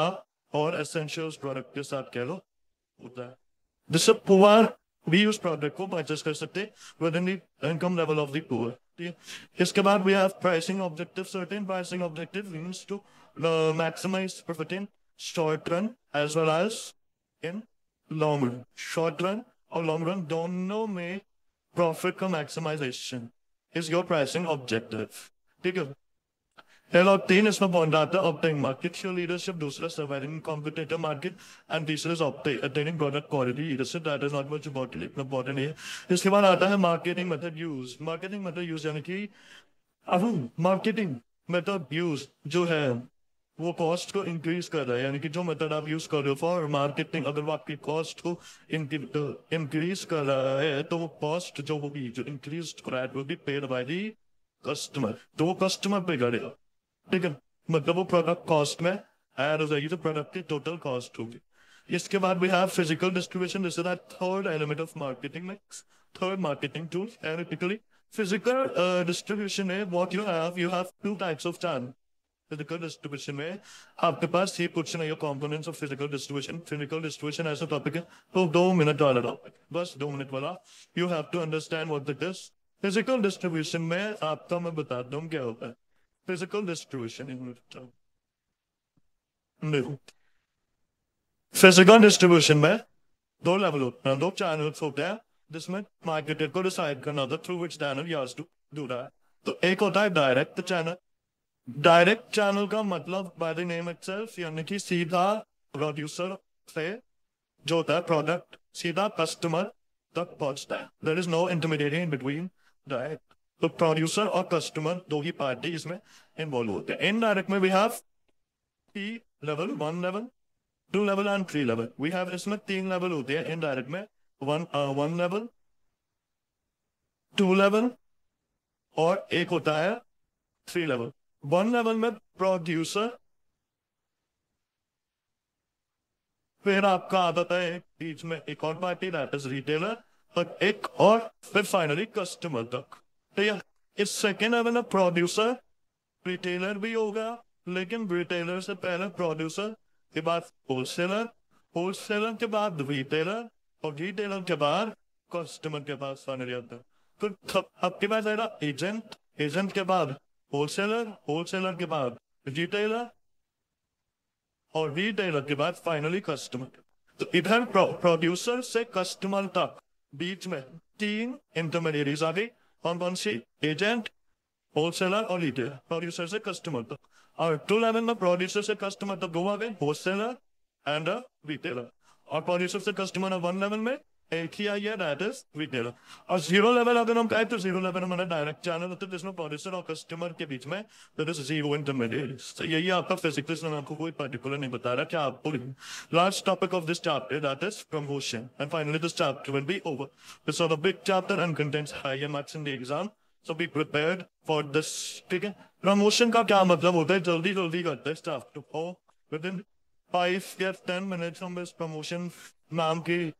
और एसेंशियल प्रोडक्ट के साथ कह लो होता है जिससे पुअर भी उस प्रोडक्ट को परचेस कर सकते हैं within the income level of the poor. इसके बाद we have pricing objective. Certain pricing objective means to maximise profit in short run as well as in long run। short run और long run दोनों में profit का maximization is your pricing objective। ठीक है। और 3 इसमें पॉइंट आता है obtaining market share leadership, दूसरा surviving competitor market and तीसरा attaining product quality leadership। that is not much important है। इसके बाद आता है marketing method use। marketing method use यानी कि अब marketing method use जो है वो कॉस्ट को इंक्रीज कर रहा है, यानी कि जो मेथड आप यूज कर रहे हो फॉर मार्केटिंग अगर वो आपकी कॉस्ट को इंक्रीज कर रहा है तो वो कॉस्ट जो होगी जो इंक्रीज कर रहा है वो भी पेड बाय दी कस्टमर, तो वो कस्टमर पे करेगा। ठीक है, मतलब वो प्रोडक्ट कॉस्ट में ऐड हो जाएगी तो प्रोडक्ट की टोटल कॉस्ट होगी। इसके बाद we have physical distribution. This is the third element of marketing mix, third marketing tool. Analytically physical distribution है what you have two types of channel. Physical distribution में आपके पास ये कुछ नहीं है components of physical distribution. Physical distribution ऐसा topic है तो 2 मिनट वाला टॉपिक, बस 2 मिनट वाला. You have to understand what it is. Physical distribution में आपका मैं बताता हूँ क्या होता है. फिजिकल डिस्ट्रीब्यूशन फिजिकल डिस्ट्रीब्यूशन में 2 लेवल होते हैं, 2 चैनल्स होते हैं जिसमें मार्केटर को डिसाइड करना होता है through which channel you have to do that. तो एक होता है डायरेक्ट चैनल. डायरेक्ट चैनल का मतलब बाय द नेम इटसेल्फ, यानी कि सीधा प्रोड्यूसर से जो होता है प्रोडक्ट सीधा कस्टमर तक पहुंचता है. There is no intermediate in between. Direct तो प्रोड्यूसर और कस्टमर दो ही पार्टी इसमें इन्वॉल्व होते हैं. इनडायरेक्ट में we have 3 level, 1 level, 2 level and 3 level. We have इसमें 3 लेवल होते हैं इनडायरेक्ट में. 1 लेवल, 2 लेवल और एक होता है 3 लेवल. 1 लेवल में प्रोड्यूसर, फिर आपका आता है बीच में एक और पार्टी दैट इज रिटेलर, और एक और फिर फाइनली कस्टमर तक. तो ये इस सेकेंड लेवल में प्रोड्यूसर रिटेलर भी होगा, लेकिन रिटेलर से पहले प्रोड्यूसर के बाद होलसेलर, होलसेलर के बाद रिटेलर और रिटेलर के बाद कस्टमर के पास फाइनली आता है. तो आपके पास आएगा एजेंट, एजेंट के बाद होलसेलर, होलसेलर के बाद रिटेलर और रिटेलर के बाद फाइनली कस्टमर. तो इधर प्रोड्यूसर से कस्टमर तक बीच में 3 इंटरमीडिएटरीज आ गई. कौन कौन सी? एजेंट, होलसेलर और रिटेलर. प्रोड्यूसर से कस्टमर तक. और 2 लेवल में प्रोड्यूसर से कस्टमर तक 2 आ गए, होलसेलर एंड रिटेलर. और प्रोड्यूसर से कस्टमर 1 लेवल में एक ही आई है, दैट इज रिटेलर. और 0 लेवल अगर हम कहें तो 0 लेवल हमारा डायरेक्ट चैनल होता है जिसमें प्रोड्यूसर और कस्टमर के बीच में दैट इज 0 इंटरमीडिएट. तो यही आपका फिजिक्स. मैं आपको कोई पर्टिकुलर नहीं बता रहा क्या आपको. Last topic of this chapter that is promotion, and finally this chapter will be over. This is a big chapter and contains higher marks in the exam, so be prepared for this. ठीक है. Promotion का क्या मतलब होता है, जल्दी जल्दी करते हैं स्टाफ टू विद इन 5 या 10 मिनट्स हम इस प्रमोशन नाम की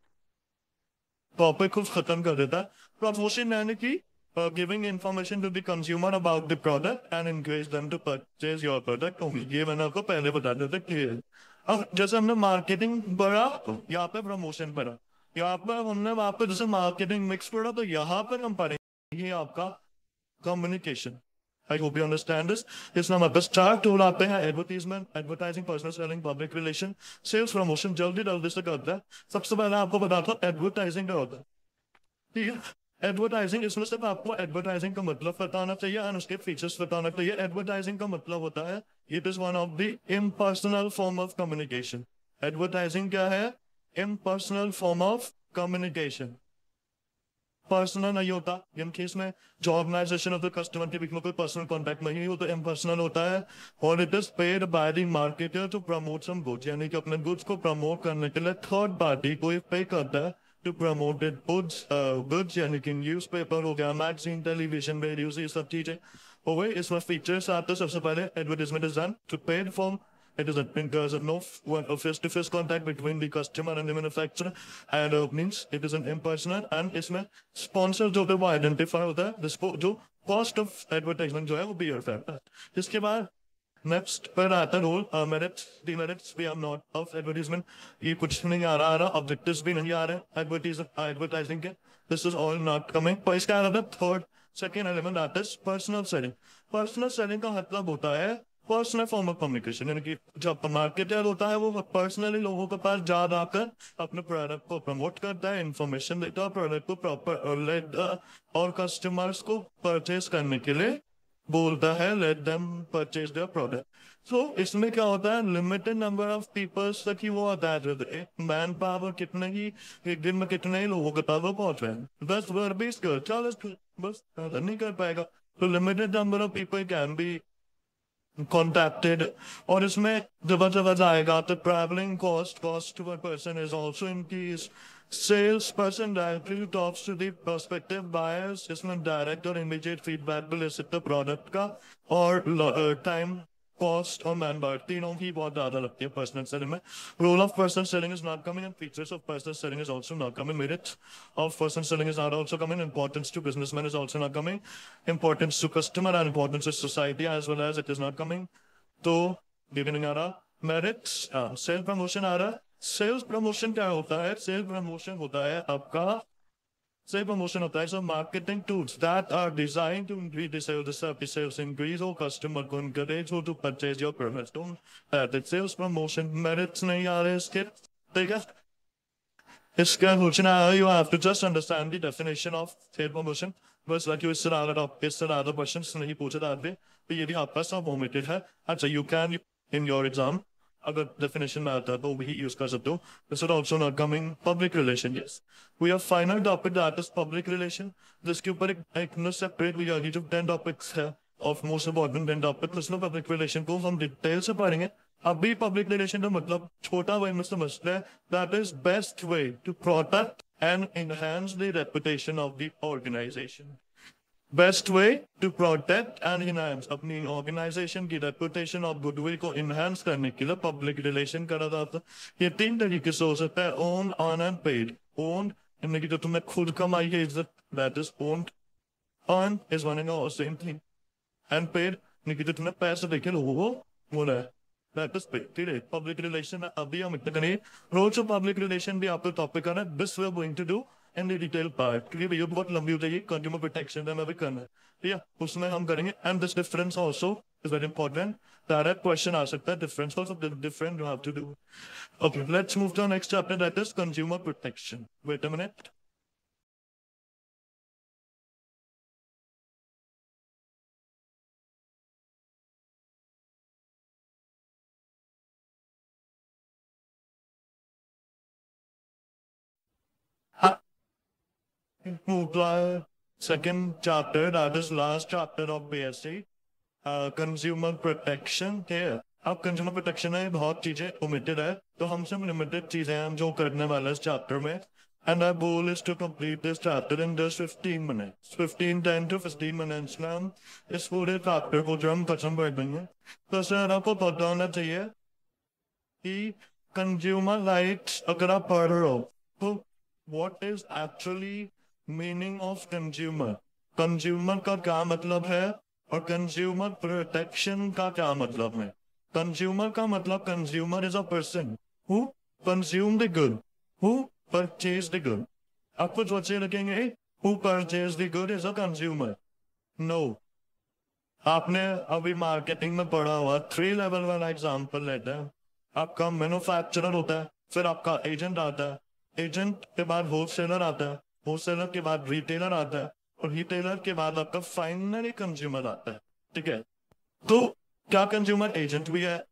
टॉपिक को खत्म कर देता है. प्रमोशन यानी कि giving information to the consumer about the product and encourage them to purchase your product. ये मैंने आपको पहले बता दिया था क्लियर. अब जैसे हमने मार्केटिंग पढ़ा तो यहाँ पे प्रमोशन पढ़ा, यहाँ पर हमने वहां पे जैसे मार्केटिंग मिक्स पढ़ा, तो यहाँ पर हम पढ़ेंगे आपका communication. I hope you understand this. इस नाम आपका स्टार टूल आते हैं advertisement, advertising, personal selling, public relation, sales, promotion. जल्दी जल्दी से करता है. सबसे पहले आपको बताता हूँ एडवर्टाइजिंग क्या होता है. ठीक है. एडवर्टाइजिंग, इसमें सिर्फ आपको एडवर्टाइजिंग का मतलब बताना चाहिए और उसके फीचर्स बताना चाहिए. एडवर्टाइजिंग का मतलब होता है it is one of the impersonal form of communication. Advertising क्या है? Impersonal form of communication. Personal नहीं होता, जिनके इसमें जो ऑर्गेनाइजेशन ऑफ द कस्टमर के बीच में कोई पर्सनल कॉन्टैक्ट नहीं हो तो इम्पर्सनल होता है. और it is paid by the marketer to promote some goods, यानी कि अपने गुड्स को प्रमोट करने के लिए थर्ड पार्टी को पे करता है टू प्रमोट इट गुड्स, यानी कि न्यूज पेपर हो गया, मैगजीन, टेलीविजन, रेडियो, ये सब चीजें हो गई. इसमें फीचर्स आते हैं. सबसे पहले advertisement is done to paid form. It is there's no face-to-face contact between the customer and the manufacturer, and means it is an impersonal. And इसमें sponsor जो है वो identify होता है. जो cost of advertisement जो है वो bear factor. इसके बाद नेक्स्ट पर आता है role merits, demerits. We are not of advertisement. ये कुछ नहीं आ रहा ऑब्जेक्टिव्स भी नहीं आ रहे एडवर्टाइजिंग के. This is all not coming. पर इसका आता है third second element that is personal selling. Personal selling का मतलब होता है पर्सनल फॉर्म ऑफ कम्युनिकेशन, यानी कि जब मार्केटर होता है वो पर्सनली लोगों के पास जा आकर अपने प्रोडक्ट को प्रमोट करता है, इंफॉर्मेशन देता है, प्रोडक्ट को प्रॉपर और कस्टमर्स को परचेज करने के लिए बोलता है, let them purchase their product. So इसमें क्या होता है, लिमिटेड नंबर ऑफ पीपल्स तक ही वो अटैच रहते हैं. मैन पावर कितने ही एक दिन में कितने ही लोगों के पास वो पहुंच रहे हैं. 10 वर्ड 20 कर 40 बस नहीं कर पाएगा. तो limited number of people can be contacted. और इसमें जब आएगा तो travelling cost per person is also increased. Sales person directly talks to the prospective buyers. इसमें direct और immediate feedback भी ले सकते प्रोडक्ट का. और टाइम कॉस्ट और मैन पावर तीनों की बहुत ज्यादा लगती है पर्सनल सेलिंग में. Role of personal selling is not coming and features of personal selling is also not coming. Merits of personal selling is not also coming. Importance to businessman is also not coming. Importance to customer and importance to society as well as it is not coming. तो ये भी नहीं आ रहा। Merits, self promotion आ रहा है। Sales promotion क्या होता है? सेल्फ प्रमोशन होता है आपका, sales promotion होता है so marketing tools that are designed to increase the sales, the sales increase or customer को encourage हो to purchase your products. Don't that it's sales promotion merits नहीं आ रहे इसके, ठीक है? इसका सोचना है, you have to just understand the definition of sales promotion. बस like इस तरह का questions नहीं पूछे जाते, तो ये भी आपका सब omitted है. अच्छा, you can in your exam अगर definition में आता है तो वही use कर सकते हो. This is also not coming public relation. Yes, we have final topic that is public relation. जिसके ऊपर एक separate we are जो 10 topics है of most important 10 topics. इसमें public relation को हम detail से पढ़ेंगे. अभी public relation का मतलब छोटा way में समझते हैं. That is best way to protect and enhance the reputation of the organization. Best way to protect and enhance अपनी organization की reputation of goodwill को enhance करने के लिए public relation करा जाता है. ये 3 तरीके से हो सकता है: owned, earned and paid. Owned यानी कि जो तुमने खुद कमाई है इज्जत, that is owned. Earned is one and all same thing. And paid यानी कि जो तुमने पैसे देके लोगों को बोला है, that is paid. ठीक है, public relation अभी हम इतना करेंगे. Roles of public relation भी आपका टॉपिक है. This we are going to do in the detail part, क्योंकि भैया बहुत लंबी हो जाएगी. कंज्यूमर प्रोटेक्शन में भी करना है, ठीक है, उसमें हम करेंगे. And this difference also is very important. Direct question आ सकता है, difference of the different you have to do. Okay, let's move to next chapter, that is consumer protection. Wait a minute. Move to our second chapter, that is last chapter of BSc. Consumer protection है. अब consumer protection है, बहुत चीजें omitted है, तो हमसे limited चीजें हम जो करने वाले इस चैप्टर में. And our goal is to complete this chapter in just 15 minutes. 10 to 15 minutes में हम इस पूरे चैप्टर को जो हम खत्म कर देंगे. तो सर आपको पता होना चाहिए कि कंज्यूमर राइट्स अगर आप पढ़ रहे हो तो what is actually meaning of consumer. Consumer का क्या मतलब है और कंज्यूमर प्रोटेक्शन का क्या मतलब है. कंज्यूमर का मतलब consumer is a person who consume the good, who purchase the good. आपको सोचे रखेंगे who purchase the good is a consumer. No, आपने अभी मार्केटिंग में पढ़ा हुआ 3 लेवल वाला एग्जाम्पल लेते हैं. आपका मैन्युफैक्चरर होता है, फिर आपका एजेंट आता है, एजेंट के बाद होलसेलर आता है, होलसेलर के बाद रिटेलर आता है, और रिटेलर के बाद आपका फाइनली कंज्यूमर आता है. ठीक है, तो क्या कंज्यूमर एजेंट भी है?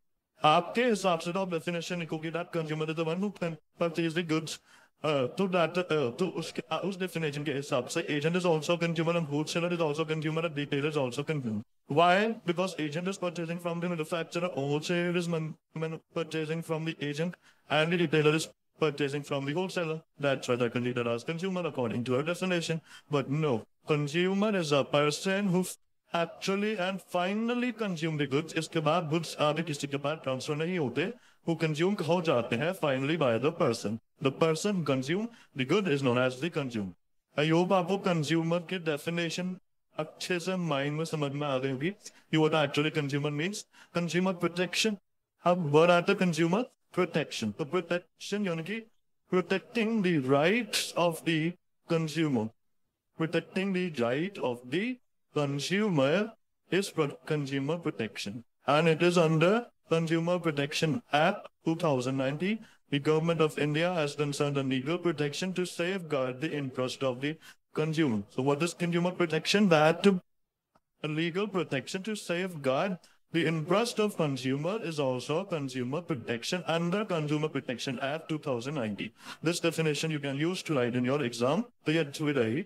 आपके हिसाब से तो डेफिनेशन लिखोगे that consumer is the one who can purchase the goods. तो उस डेफिनेशन के हिसाब से agent is also consumer and wholesaler is also consumer and retailer is also consumer. Why? Because agent is purchasing from the manufacturer, wholesaler is purchasing from the agent, and the retailer is purchasing from the wholesaler. That's why they're considered as consumer according to our definition. But no, consumer is a person who actually and finally consume the goods. इसके बाद goods आगे किसी के पास transfer नहीं होते, who consume हो जाते हैं finally by the person. The person consume the good is known as the consumer. I hope आपको consumer की definition अच्छे से माइंड में समझ में आ गई होगी. what actually consumer means. Consumer protection. अब वर्ड आता है consumer protection. तो protection यानी कि protecting the rights of the consumer. Protecting the right of the consumer is consumer protection, and it is under Consumer Protection Act 2019. The government of India has concerned a legal protection to safeguard the interest of the consumer. So what is consumer protection? That a legal protection to safeguard the interest of consumer is also consumer protection under Consumer Protection Act 2019. This definition you can use to write in your exam. तो ये अच्छी रही.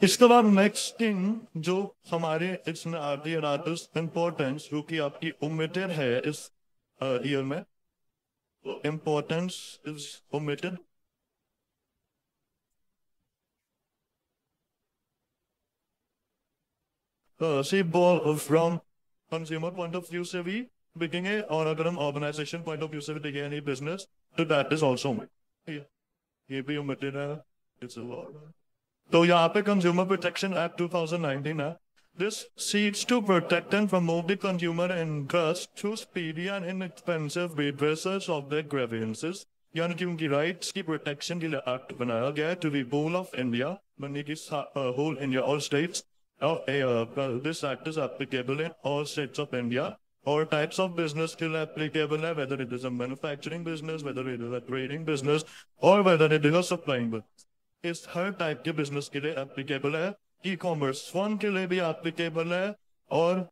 इसके बाद next thing जो हमारे इसमें आती है दैट इज इम्पोर्टेंस, जो कि आपकी ओमिटेड है इस ईयर में. Importance is omitted. See ball from consumer point of view से भी देखेंगे, और अगर हम ऑर्गेनाइजेशन पॉइंट ऑफ व्यू से भी देखेंगे एनी बिजनेस, तो दैट इज ऑल्सो ये भी ओमिटेड है. इट्स तो यहाँ पे कंज्यूमर प्रोटेक्शन एक्ट 2019 है. This seeks to protect and promote the consumer interest through speedy and inexpensive redressals of their grievances. यानी कि उनकी rights की protection के लिए act बनाया गया है to the whole of India, यानी कि whole India, all states. This act is applicable in all states of India. All types of business still applicable, whether it is a manufacturing business, whether it is a trading business, or whether it is a supplying business. इस हर type के business के लिए applicable है, e commerce firm के लिए भी applicable है, और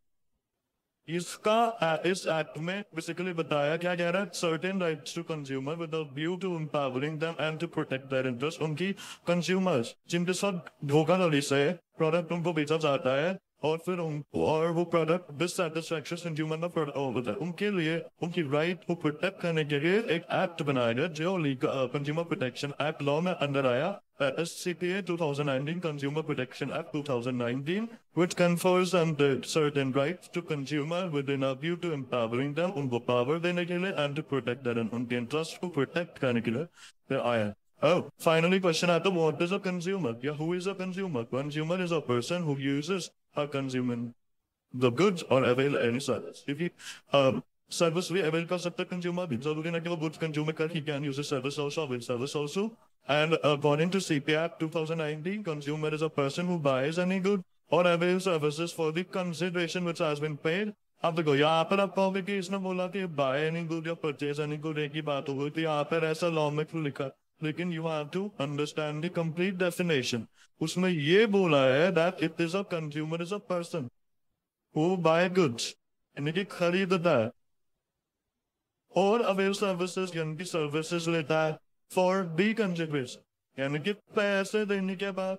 इसका इस एक्ट में बेसिकली बताया क्या जा रहा है, certain rights to consumer with a view to empowering them and to protect their interest. उनकी कंज्यूमर्स जिनके साथ धोखाधड़ी से प्रोडक्ट उनको बेचा जाता है और फिर और वो प्रोडक्ट डिससैटिस्फैक्शन कंज्यूमर का प्रोडक्ट होता है, उनके लिए उनकी राइट को प्रोटेक्ट करने के लिए एक एक्ट बनाया गया जो कंज्यूमर प्रोटेक्शन एक्ट लॉ में अंदर आया, SCPA 2019 Consumer Protection Act 2019, which confers certain rights to consumer within a view to empowering them, उनको power देने के लिए and to protect their उनके interest को protect करने के लिए आया। Oh, finally question आता है, what is a consumer? Yeah, who is a consumer? Consumer is a person who uses or consuming the goods or avail any service. If you service we avail कर सकते consumer भी, जरूरी नहीं कि वो goods consumer कर, he can use a service also, avail service also. And according to CPA 2019, consumer is a person who buys any good or avails services for the consideration which has been paid. अब देखो यहाँ पर आप कहोगे कि इसने बोला कि buy any good या purchase any good एक ही बात हो गई, तो यहाँ पर ऐसा लॉ में क्यों लिखा, लेकिन you have to understand the complete definition. उसमें ये बोला है that it is a consumer is a person who buy goods, यानी कि खरीदता है और avail services यानी कि services लेता है for the consideration, यानी कि पैसे देने के बाद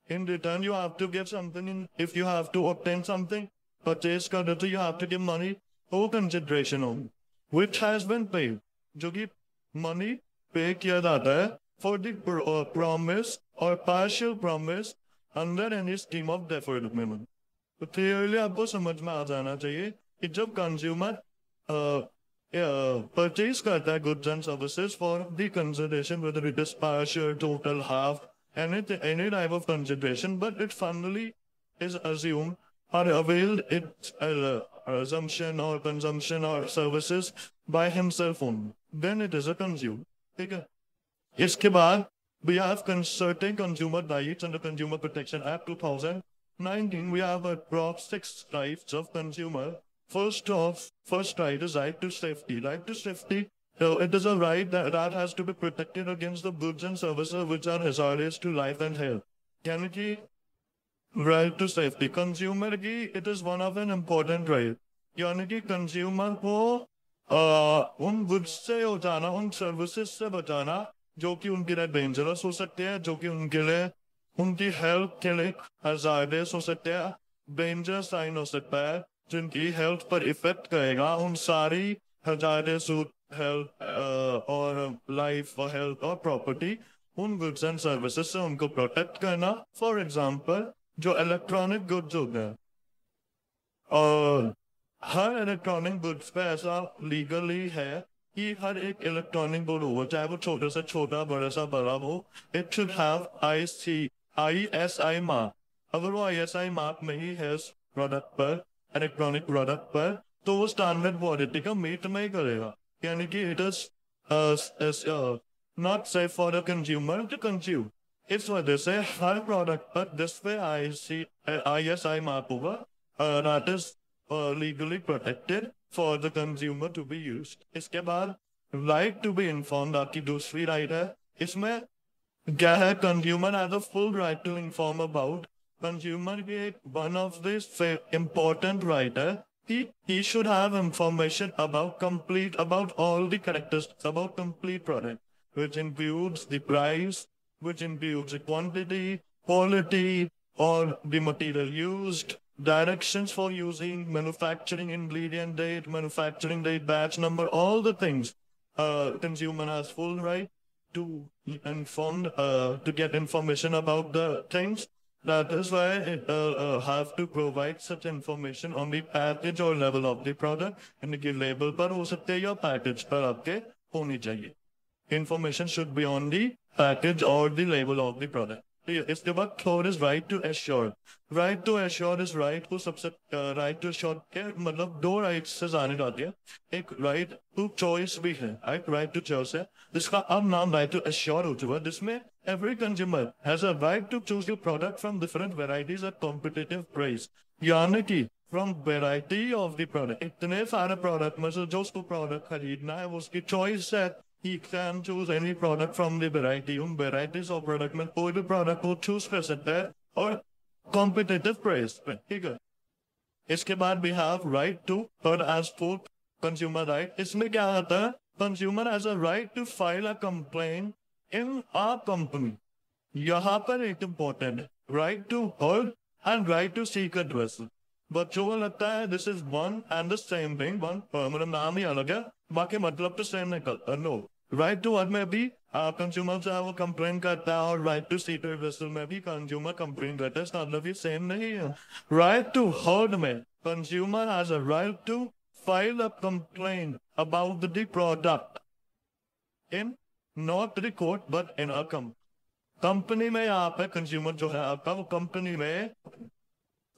in return you have to give something in, if you have to obtain something purchase कर देते you have to give money for consideration only, which has been paid, जो कि money pay किया जाता है for the promise or partial promise under any scheme of deferred payment. तो clearly आपको समझ में आ जाना चाहिए कि जब consumer purchase करता है goods and services for the consideration, whether it is partial, total, half, any type of consideration, but it finally is assumed or availed its assumption or consumption or services by himself only, then it is a consumer. ठीक है, इसके बाद we have certain consumer rights under Consumer Protection Act 2019. We have approx 6 types of consumer. First right is right to safety. Right to safety, it is a right that has to be protected against the goods and services which are hazardous to life and health. यानी कि right to safety, consumer की it is one of an important right. यानी कि consumer को उन goods से बचाना, उन services से बचाना जो कि उनके लिए dangerous हो सकते हैं, जो कि उनके लिए उनकी health के लिए hazardous हो सकते हैं, danger sign हो सकता है, जिनकी हेल्थ पर इफेक्ट करेगा, उन सारी hazardous हेल्थ और लाइफ और हेल्थ और प्रॉपर्टी, उन गुड्स एंड सर्विसेज से उनको प्रोटेक्ट करना। फॉर एग्जांपल जो इलेक्ट्रॉनिक गुड्स होते हैं, और हर इलेक्ट्रॉनिक गुड्स पे ऐसा लीगली है कि हर एक इलेक्ट्रॉनिक गुड हो, चाहे वो छोटे से छोटा बड़ा सा बड़ा हो, it should have ISI mark. अगर वो ISI मार्क नहीं है प्रोडक्ट पर, इलेक्ट्रॉनिक प्रोडक्ट पर, तो वो स्टैंडर्ड क्वालिटी का मीट नहीं करेगा, यानी कि it is not safe for the consumer to consume. इस वजह से हर प्रोडक्ट पर जिस पे ISI मार्क होगा, that is legally protected for the consumer to be used. इसके बाद राइट टू बी इन्फॉर्म्ड आपकी दूसरी राइट है। इसमें क्या है, consumer has a full right to inform about, consumer one of these important right he should have information about all the characteristics about complete product, which includes the price, which includes the quantity, quality, or the material used, directions for using, manufacturing ingredient date, manufacturing date, batch number, all the things. Consumer has full right to inform to get information about the things. That is why it have to provide such information on the package or level of the product, and the label पर हो सकते हैं या package पर आपके होनी चाहिए. Information should be on the package or the label of the product. इसके बाद third is right to assure. Right to assure is right को सबसे राइट टू एश्योर के मतलब दो राइट से जाने जाती है. एक राइट टू चॉइस भी है, राइट टू चॉइस है जिसका अब नाम राइट टू एश्योर हो चुका है, जिसमें every consumer has a right to choose your product from different varieties at competitive price. यानी कि from variety of the product, इतने सारे प्रोडक्ट में से जो उसको प्रोडक्ट खरीदना है वो उसकी चॉइस है. He can choose any product from the variety. उन varieties of product में कोई भी प्रोडक्ट को चूज कर सकता है और competitive price पे. ठीक है. इसके बाद we have right to third as for consumer right. इसमें क्या आता है? Consumer has a right to file a complaint in our company. यहाँ पर एक इम्पोर्टेंट है, right to hold and right to seek addressal. बच्चों को लगता है this is one and the same thing, one मतलब नाम ही अलग है बाकी मतलब तो सेम निकलता है. नो, राइट टू होल्ड में भी कंज्यूमर से वो कंप्लेन करता है और राइट टू सीक एड्रेसल में भी कंज्यूमर कंप्लेन करता है, मतलब ये सेम नहीं है. राइट टू होल्ड में consumer has a right to file a complain about the product in not the court but in a company में. यहाँ पे कंज्यूमर जो है आपका वो कंपनी में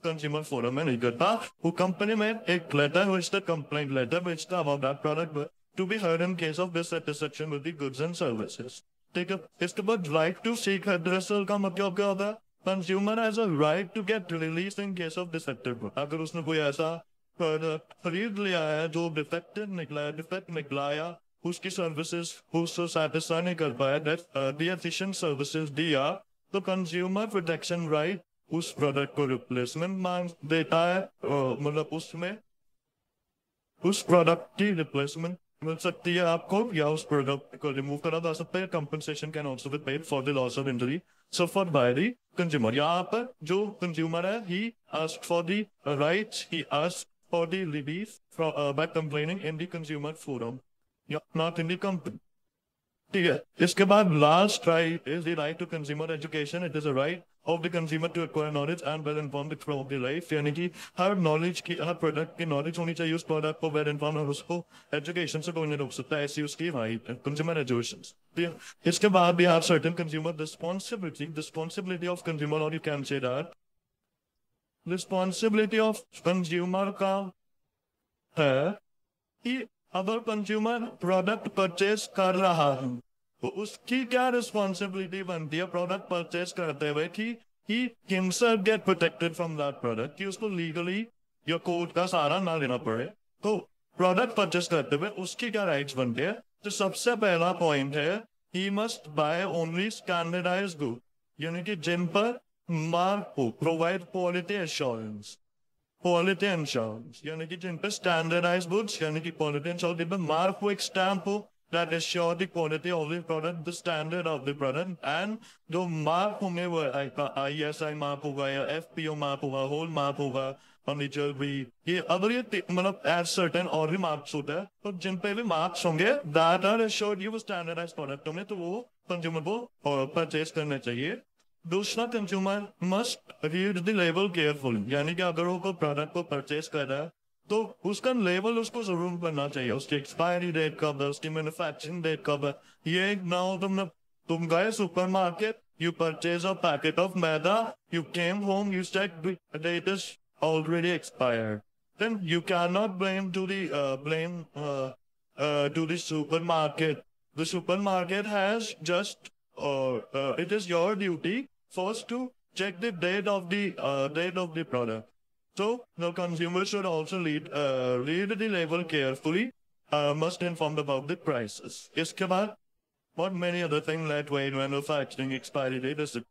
कंज्यूमर फोरम में नहीं करता, वो कंपनी में एक letter which the complaint letter which the about that product to be heard in case of dissatisfaction with the goods and services. ठीक है. इसके बाद right to seek redressal का मतलब क्या होता है? Consumer has a right to get released in case of defective. अगर उसने कोई ऐसा प्रोडक्ट खरीद लिया है जो डिफेक्टिव निकला है, डिफेक्ट निकला या उसकी सर्विसेज उसको सेटिस्फाई नहीं कर पाया, दी एफिशिएंट सर्विसेज दिया, तो कंज्यूमर प्रोटेक्शन राइट उस प्रोडक्ट को रिप्लेसमेंट मांग देता है. मतलब उसमें उस प्रोडक्ट की रिप्लेसमेंट मिल सकती है आपको या उस प्रोडक्ट को रिमूव करा जा सकता है. Compensation can also be paid for the loss of injury suffered by the consumer. यहाँ पर जो कंज्यूमर है he asked for the rights, he asked for the relief from by complaining in the consumer forum. Not in the company. ठीक है. इसके बाद last right is the right to consumer education. It is a right of the consumer to acquire knowledge and well informed throughout the life. यानी कि हर knowledge की, हर product की knowledge होनी चाहिए उस प्रोडक्ट को वेल इन्फॉर्म, और उसको एजुकेशन से कोई नहीं रोक सकता. ऐसी उसकी राइट कंज्यूमर एजुकेशन. इसके बाद भी आप certain consumer responsibility of consumer, और you can say that responsibility of consumer का है कि अगर कंज्यूमर प्रोडक्ट परचेज कर रहा है तो उसकी क्या रिस्पॉन्सिबिलिटी बनती है प्रोडक्ट परचेज करते हुए कि he himself get protected from that product, कि उसको लीगली या कोर्ट का सहारा ना लेना पड़े. तो प्रोडक्ट परचेज करते हुए उसकी क्या राइट्स बनते हैं? तो सबसे पहला पॉइंट है he must buy only standardised good, यानी कि जिन पर मार्क हो, provide quality assurance. Quality insurance यानी कि जिन पर स्टैंडर्डाइज गुड्स यानी कि क्वालिटी इंश्योरेंस जिन पर मार्क हो, एक स्टैम्प हो that assure the quality of the product, the standard of the product, and जो मार्क होंगे वो ISI मार्क होगा या FPO मार्क होगा, होल मार्क होगा, फर्नीचर भी, ये अगर ये मतलब एज सर्टेन और भी मार्क्स होता है, तो जिन पे भी मार्क्स होंगे that are assured ये वो स्टैंडर्डाइज प्रोडक्ट होंगे, तो वो कंज्यूमर को परचेज करना चाहिए. दूसरा, consumer must read the label careful, यानी कि अगर वो कोई प्रोडक्ट को परचेज कर रहा है तो उसका लेबल उसको जरूर पढ़ना चाहिए. उसकी एक्सपायरी डेट कब है, उसकी मैन्युफैक्चरिंग डेट कब है. ये ना हो तुम गए supermarket, you purchase a packet of maida, you came home, you check the date is already expired, then you can not blame to the supermarket. The supermarket has just it is your duty first to check the date of the product. So the consumer should also read the label carefully. Must informed about the prices. इसके बाद what many other things like weight, manufacturing, expiry date, etc.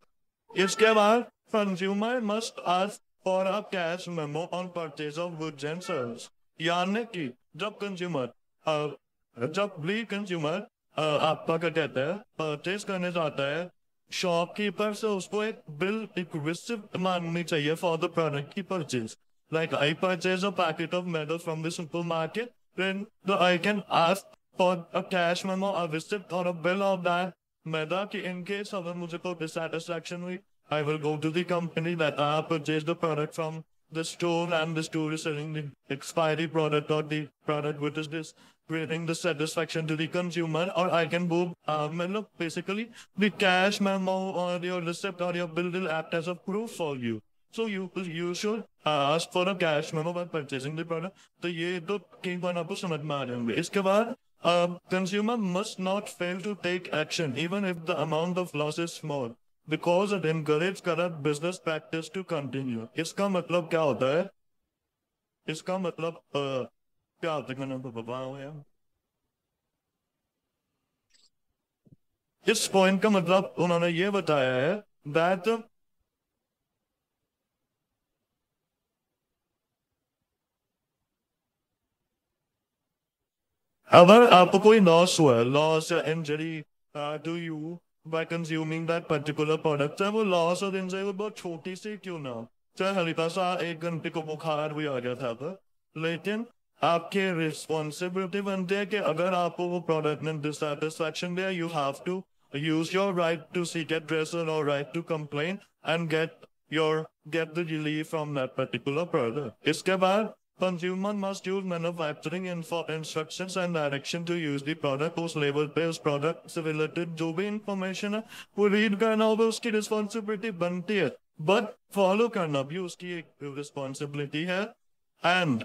इसके बाद consumer must ask for a cash memo on purchase of goods and services. यानी कि जब भी consumer आपका क्या कहता है परचेज करने जाता है शॉपकीपर से उसको एक बिल, एक रिसिप्ट मांगनी चाहिए फॉर द प्रोडक्ट की purchase. Like I purchase a packet of metal from the supermarket, then I can ask for a cash memo, a receipt or a bill of that मैदा कि in case अगर मुझे कोई dissatisfaction हुई, I will go to the company that I purchased the product from the store and the store is selling the expiry product or the product which is creating the satisfaction to the consumer, or I can move, basically the cash memo or your receipt or your bill will act as a proof for you. So you should ask for a cash memo by purchasing the product. तो ये तो कई बार आपको समझ में आ जाएंगे. इसके बाद consumer must not fail to take action even if the amount of loss is small, because it encourages corrupt business practice to continue. इसका मतलब क्या होता है? इसका मतलब क्या होता है? मैंने तो बताया यार. इस पॉइंट का मतलब उन्होंने ये बताया है that अगर आपको कोई लॉस हुआ है, लॉस या injury to you by consuming that particular product, चाहे वो लॉस और इंजरी वो बहुत छोटी सी क्यों ना हो, चाहे हल्का सा एक घंटे को बुखार भी आ गया था तो, लेकिन आपके रिस्पॉन्सिबिलिटी बनती है कि अगर आपको वो प्रोडक्ट ने डिससेटिस्फैक्शन दिया, you have to use your right to seek addressal or right to complain and get the relief from that particular product. इसके बाद consumer must use manufacturing instructions and direction to use the product. उस level पे उस product से related जो भी information है वो रीड करना होगा, उसकी रिस्पॉन्सिबिलिटी बनती है, बट फॉलो करना भी उसकी एक रिस्पॉन्सिबिलिटी है. एंड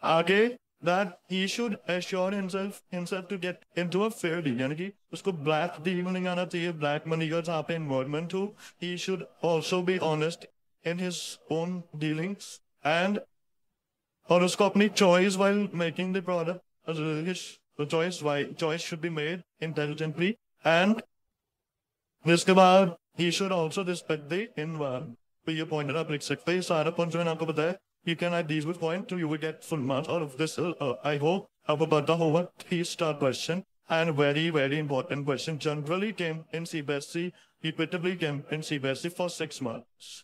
आगे that he should assure himself to get into a fair deal, यानी कि उसको black deal नहीं आना चाहिए, black money का जहाँ पे involvement हो. He should also be honest in his own dealings, and और उसको अपनी choice while making the product, the choice should be made intelligently. And इसके बाद he should also respect the environment. तो ये पॉइंट है, आप लिख सकते हैं. सारा पॉइंट जो मैंने आपको बताया, you can add these with point, so you will get full marks out of this. I hope आपको पता होगा. 3-star question and very very important question, generally came in CBSE, repeatedly came in CBSE for 6 months.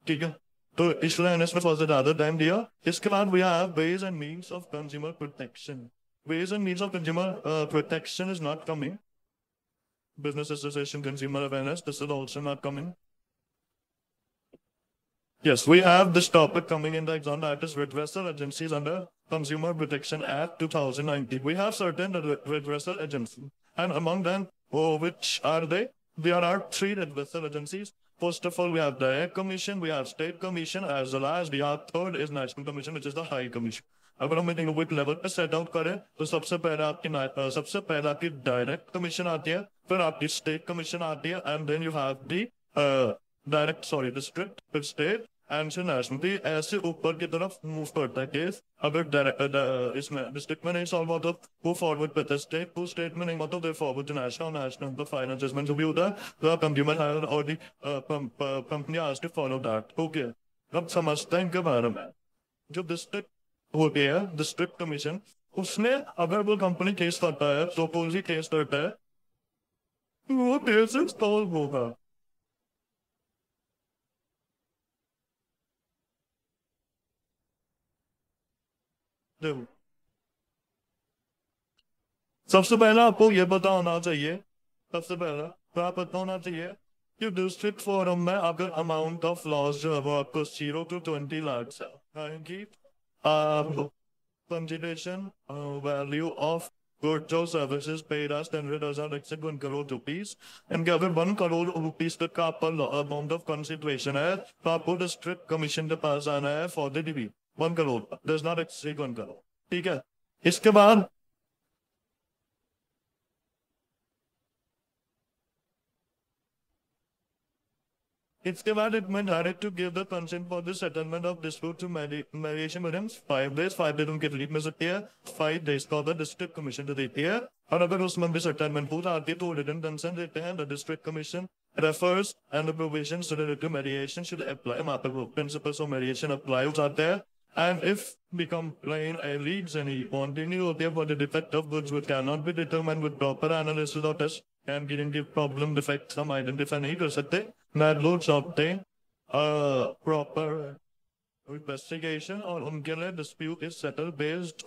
ठीक है, तो इसलिए इसमें for ज्यादा time दिया. इसके बाद we have ways and means of consumer protection. Ways and means of consumer protection is not coming. Business association consumer awareness, this is also not coming. Yes, we have this topic coming in the exam, that is redressal agencies under Consumer Protection Act 2019. We have certain redressal agencies, and among them, which are they? There are 3 redressal agencies. First of all, we have Direct Commission, we have State Commission, as well as we have third is National Commission, which is the High Commission. अगर हम meeting with level पे set out करें तो सबसे पहले आपकी direct commission आती है, फिर आपकी स्टेट कमीशन आती है, and then you have the district, फिर स्टेट एंड फिर नेशनल. ऐसे ऊपर की तरफ मूव करता है केस. अगर इसमें डिस्ट्रिक्ट में नहीं सॉल्व होता वो फॉरवर्ड करता है स्टेट, वो स्टेट में नहीं होता तो फॉरवर्ड टू नेशनल, नेशनल तो फाइनल जजमेंट जो भी होता है तो कंज्यूमर और the company has to follow that. Okay, अब समझते हैं इनके बारे में. जो डिस्ट्रिक्ट होती है, डिस्ट्रिक्ट कमीशन, उसने अगर वो कंपनी केस करता है, सपोज ही केस करता है, वो केस सॉल्व होगा. सबसे पहला आपको ये पता होना चाहिए, सबसे पहला तो आप पता होना चाहिए कि डिस्ट्रिक्ट फोरम में अगर अमाउंट ऑफ लॉस जो है वो आपको 0 to 20 lakhs है, consideration value of goods or services paid as tenders are exceed 1 crore rupees, and अगर 1 crore rupees तक का आपका अमाउंट ऑफ कंसिडरेशन है तो आपको डिस्ट्रिक्ट कमीशन के पास आना है for the DV. 1 crore does not exceed 1 crore. ठीक है, इसके बाद it may direct to give the consent for the settlement of dispute to mediation within 5 days. 5 days उनके रिलीफ में सकती है, 5 days का the district commission देती है, और अगर उसमें भी settlement पूरा आती है तो written consent देते हैं. The district commission refers and the provisions related to mediation should apply. वहाँ पर principles of mediation apply हो जाते हैं. And if the complaint alleges any continuity for the defect of goods which cannot be determined with proper analysis or test, and guarantee problem defects हम identify नहीं कर सकते, landlords obtain proper investigation और उनके लिए dispute is settled based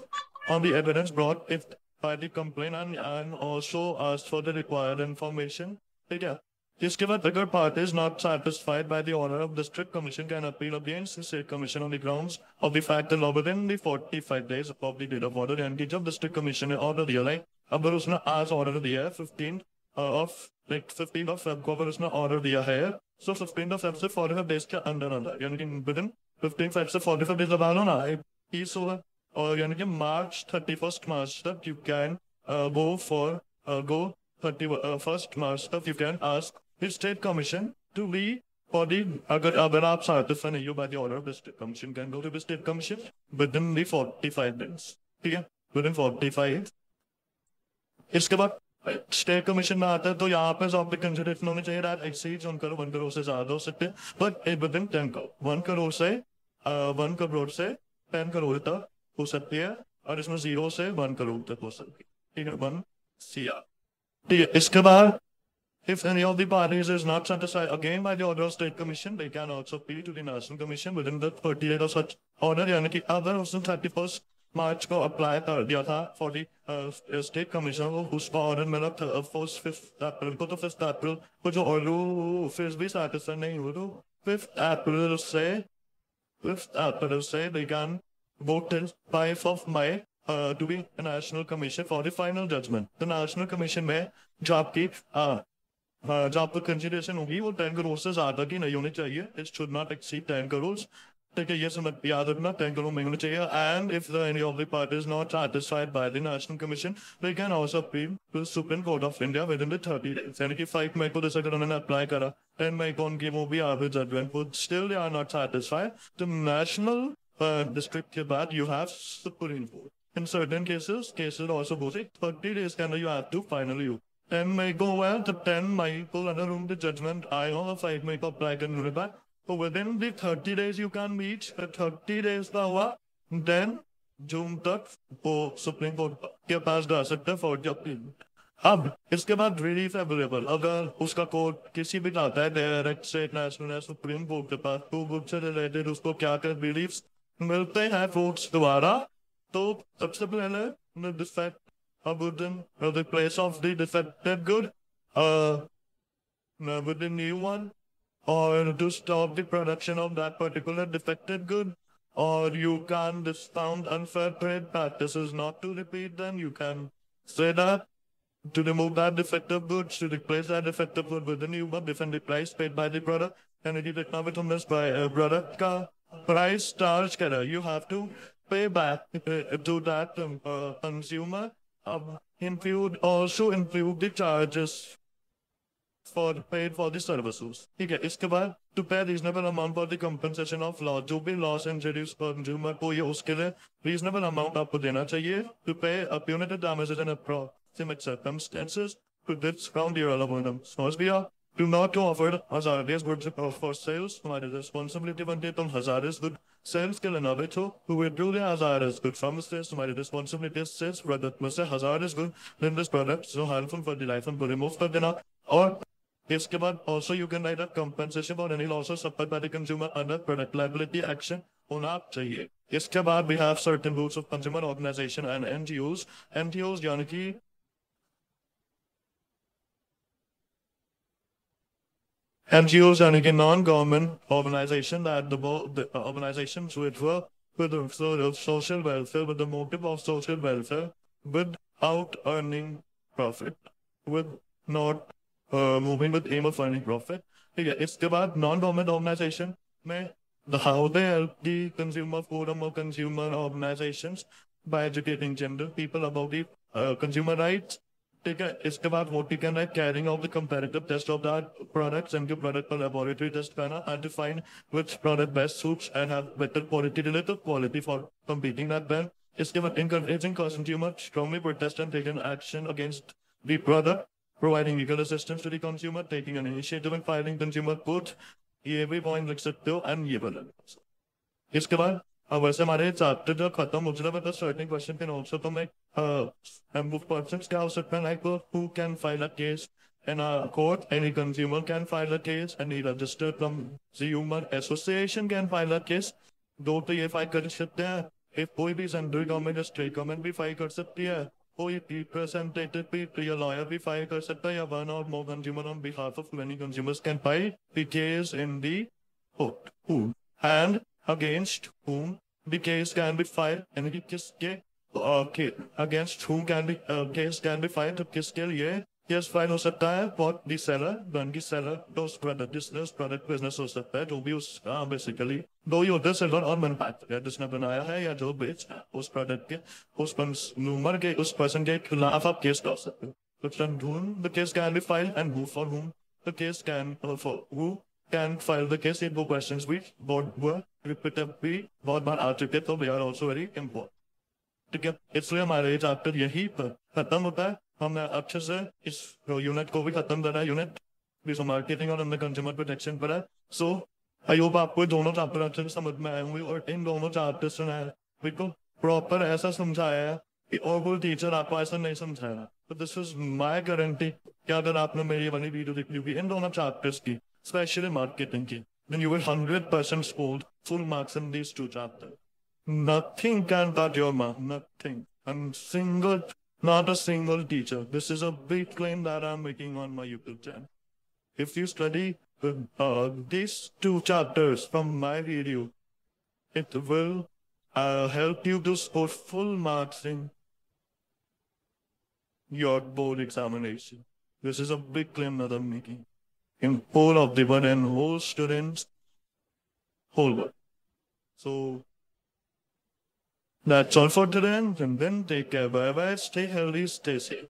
on the evidence brought if by the complainant and also ask for the required information. ठीक है, इसके बाद अगर party is not satisfied by the order of district commission can appeal against the state commission on the grounds of the fact that within the 45 days of the date of order, यानी कि जब district commission ने order दिया, like अगर उसने आज order दिया है 15 of Feb को अगर उसने order दिया है, so 15 of Feb से 45 days के अंदर अंदर, यानी कि within 15 Feb से 45 days लगा लो ना, इस और यानी कि March 31st March तक you can go for go 31st March तक you can ask the state commission to be for the अगर आप satisfied नहीं हो by the order of the state commission can go to the state commission within the 45 days, ठीक है, within 45. इसके बाद state commission में आता है तो यहाँ पे सब कंसिडरेशन होनी चाहिए that exceeds 1 करोड़ 1 करोड़ से ज्यादा हो सकते हैं, but within 10 करोड़ 1 करोड़ से 1 करोड़ से 10 करोड़ तक हो सकती है, और इसमें 0 से 1 करोड़ तक हो सकती है, ठीक है, 1 CR, ठीक है. इसके बाद if any of the parties is not satisfied again by the order of state commission, they can also appeal to the national commission within the 30 days of such order. यानी कि अगर उसने 31st मार्च को apply कर दिया था for the state commission को, उसका ऑर्डर मिला था 5th अप्रैल को, तो 5th अप्रैल को जो ऑर्डर फिर भी satisfied नहीं हो तो 5th अप्रैल से they can vote till 5th of May to be a national commission for the final judgment. The national commission में जो आपकी जहाँ पर कंसिडरेशन होगी वो 10 करोड़ से ज्यादा की नहीं होनी चाहिए. It should not exceed 10 crore. ठीक है, ये समझ याद रखना, 10 करोड़ में होनी चाहिए. And if any of the parties not satisfied by the national commission, they can also appeal to the Supreme Court of India within the 30 days. यानी कि 5 मई को जैसे उन्होंने अप्लाई करा, 10 मई को उनकी वो भी आ गई judgement, but still they are not satisfied. The national district के बाद you have Supreme Court. In certain cases also go say 30 days can you have to finally 10 may go well, the 10 might go under room the judgment. I know 5 may apply can do it back. But within the 30 days you can meet the 30 days का हुआ, then जून तक वो supreme court के पास जा सकते हैं for the appeal. अब इसके बाद रिलीफ अवेलेबल, अगर उसका कोर्ट किसी भी जाता है डायरेक्ट से नेशनल या सुप्रीम कोर्ट के पास, तो बुक से रिलेटेड उसको क्या कर रिलीफ मिलते हैं कोर्ट्स द्वारा. तो सबसे पहले defect within the place of the defected good, with the new one, or to stop the production of that particular defected good, or you can discount unfair trade practices not to repeat them. You can say that to remove that defective goods, to replace that defective good with the new one, defend the price paid by the product, and it is acknowledged by a product ka price charge kara. You have to pay back to that consumer. Also include the charges for paid for the services. ठीक है, इसके बाद to pay reasonable amount for the compensation of loss, जो भी loss introduce consumer को ये उसके लिए reasonable amount आपको देना चाहिए. To pay a punitive damages in approximate circumstances to discount the relevant source. Do not offer hazardous goods for sales. हमारी responsibility बनती है तुम hazardous good sales के लिए ना बेचो. To withdraw the hazardous good from the sales, हमारी responsibility is sales product में से hazardous good in this product so harmful for the life and को remove कर देना. और इसके बाद also you can write a compensation for any losses suffered by the consumer under product liability action होना चाहिए. इसके बाद we have certain rules of consumer organization and NGOs. NGOs यानी कि NGOs यानी कि non-government organization, that the organizations which work with the sort of social welfare, with the motive of social welfare, without earning profit, with not moving with aim of earning profit. ठीक है, इसके बाद non-government organization में how they help the consumer forum or consumer organizations by educating general people about the consumer rights. ठीक है, इसके बाद what you can write carrying out the comparative test of that products and the product for laboratory test करना and to find which product best suits and have better quality, relative quality for competing that brand. इसके बाद encouraging consumer strongly protest and taking action against the product, providing legal assistance to the consumer, taking an initiative and filing consumer court. ये भी point लिख सकते हो and ये बदल. इसके बाद अब वैसे हमारे चैप्टर जब खत्म हो जाए तो certain question can also come like move persons क्या हो सकता है, like who can file a case in a court, any consumer can file a case, any registered consumer association can file a case. दो तो ये file कर सकते हैं, if कोई भी सेंट्रल गवर्नमेंट या स्टेट गवर्नमेंट भी फाइल कर सकती है, कोई representative be a lawyer be file कर सकता है या one or more consumer on behalf of many consumers can file the case in the court. Who and against whom the case can be filed and किसके against whom can be case can be filed तो किसके लिए case file हो सकता है for the seller when the seller those product business हो सकता है जो भी उसका basically दो ही होते हैं seller और manufacturer जिसने बनाया है या जो बेच उस प्रोडक्ट के उस कंज्यूमर के उस पर्सन के खिलाफ आप केस कर सकते हो तो then whom the case can be filed and who for whom the case can for who can file the case in both questions which were repeatedly बहुत बार आ चुके तो they are also very important. ठीक है इसलिए हमारे chapter यही पर खत्म होता है हमने अच्छे से इस यूनिट को भी खत्म करा यूनिट विजो मार्केटिंग और हमने कंज्यूमर प्रोटेक्शन पर है सो आई होप आपको दोनों चैप्टर अच्छे से समझ में आए होंगे और इन दोनों चैप्टर से बिल्कुल प्रॉपर ऐसा समझाया है कि और कोई टीचर आपको ऐसा नहीं समझाया तो दिस इज माई गारंटी कि अगर आपने मेरी वाली वीडियो देखी होगी इन दोनों चैप्टर्स की स्पेशली मार्केटिंग की then you will 100% scored full marks in these two chapters. Nothing can touch your mark. Nothing. Not a single teacher. This is a big claim that I'm making on my YouTube channel. If you study these two chapters from my video, it will help you to score full marks in your board examination. This is a big claim that I'm making in whole of the world and whole students, whole world. So that's all for today, and then take care. Bye bye. Stay healthy, stay safe.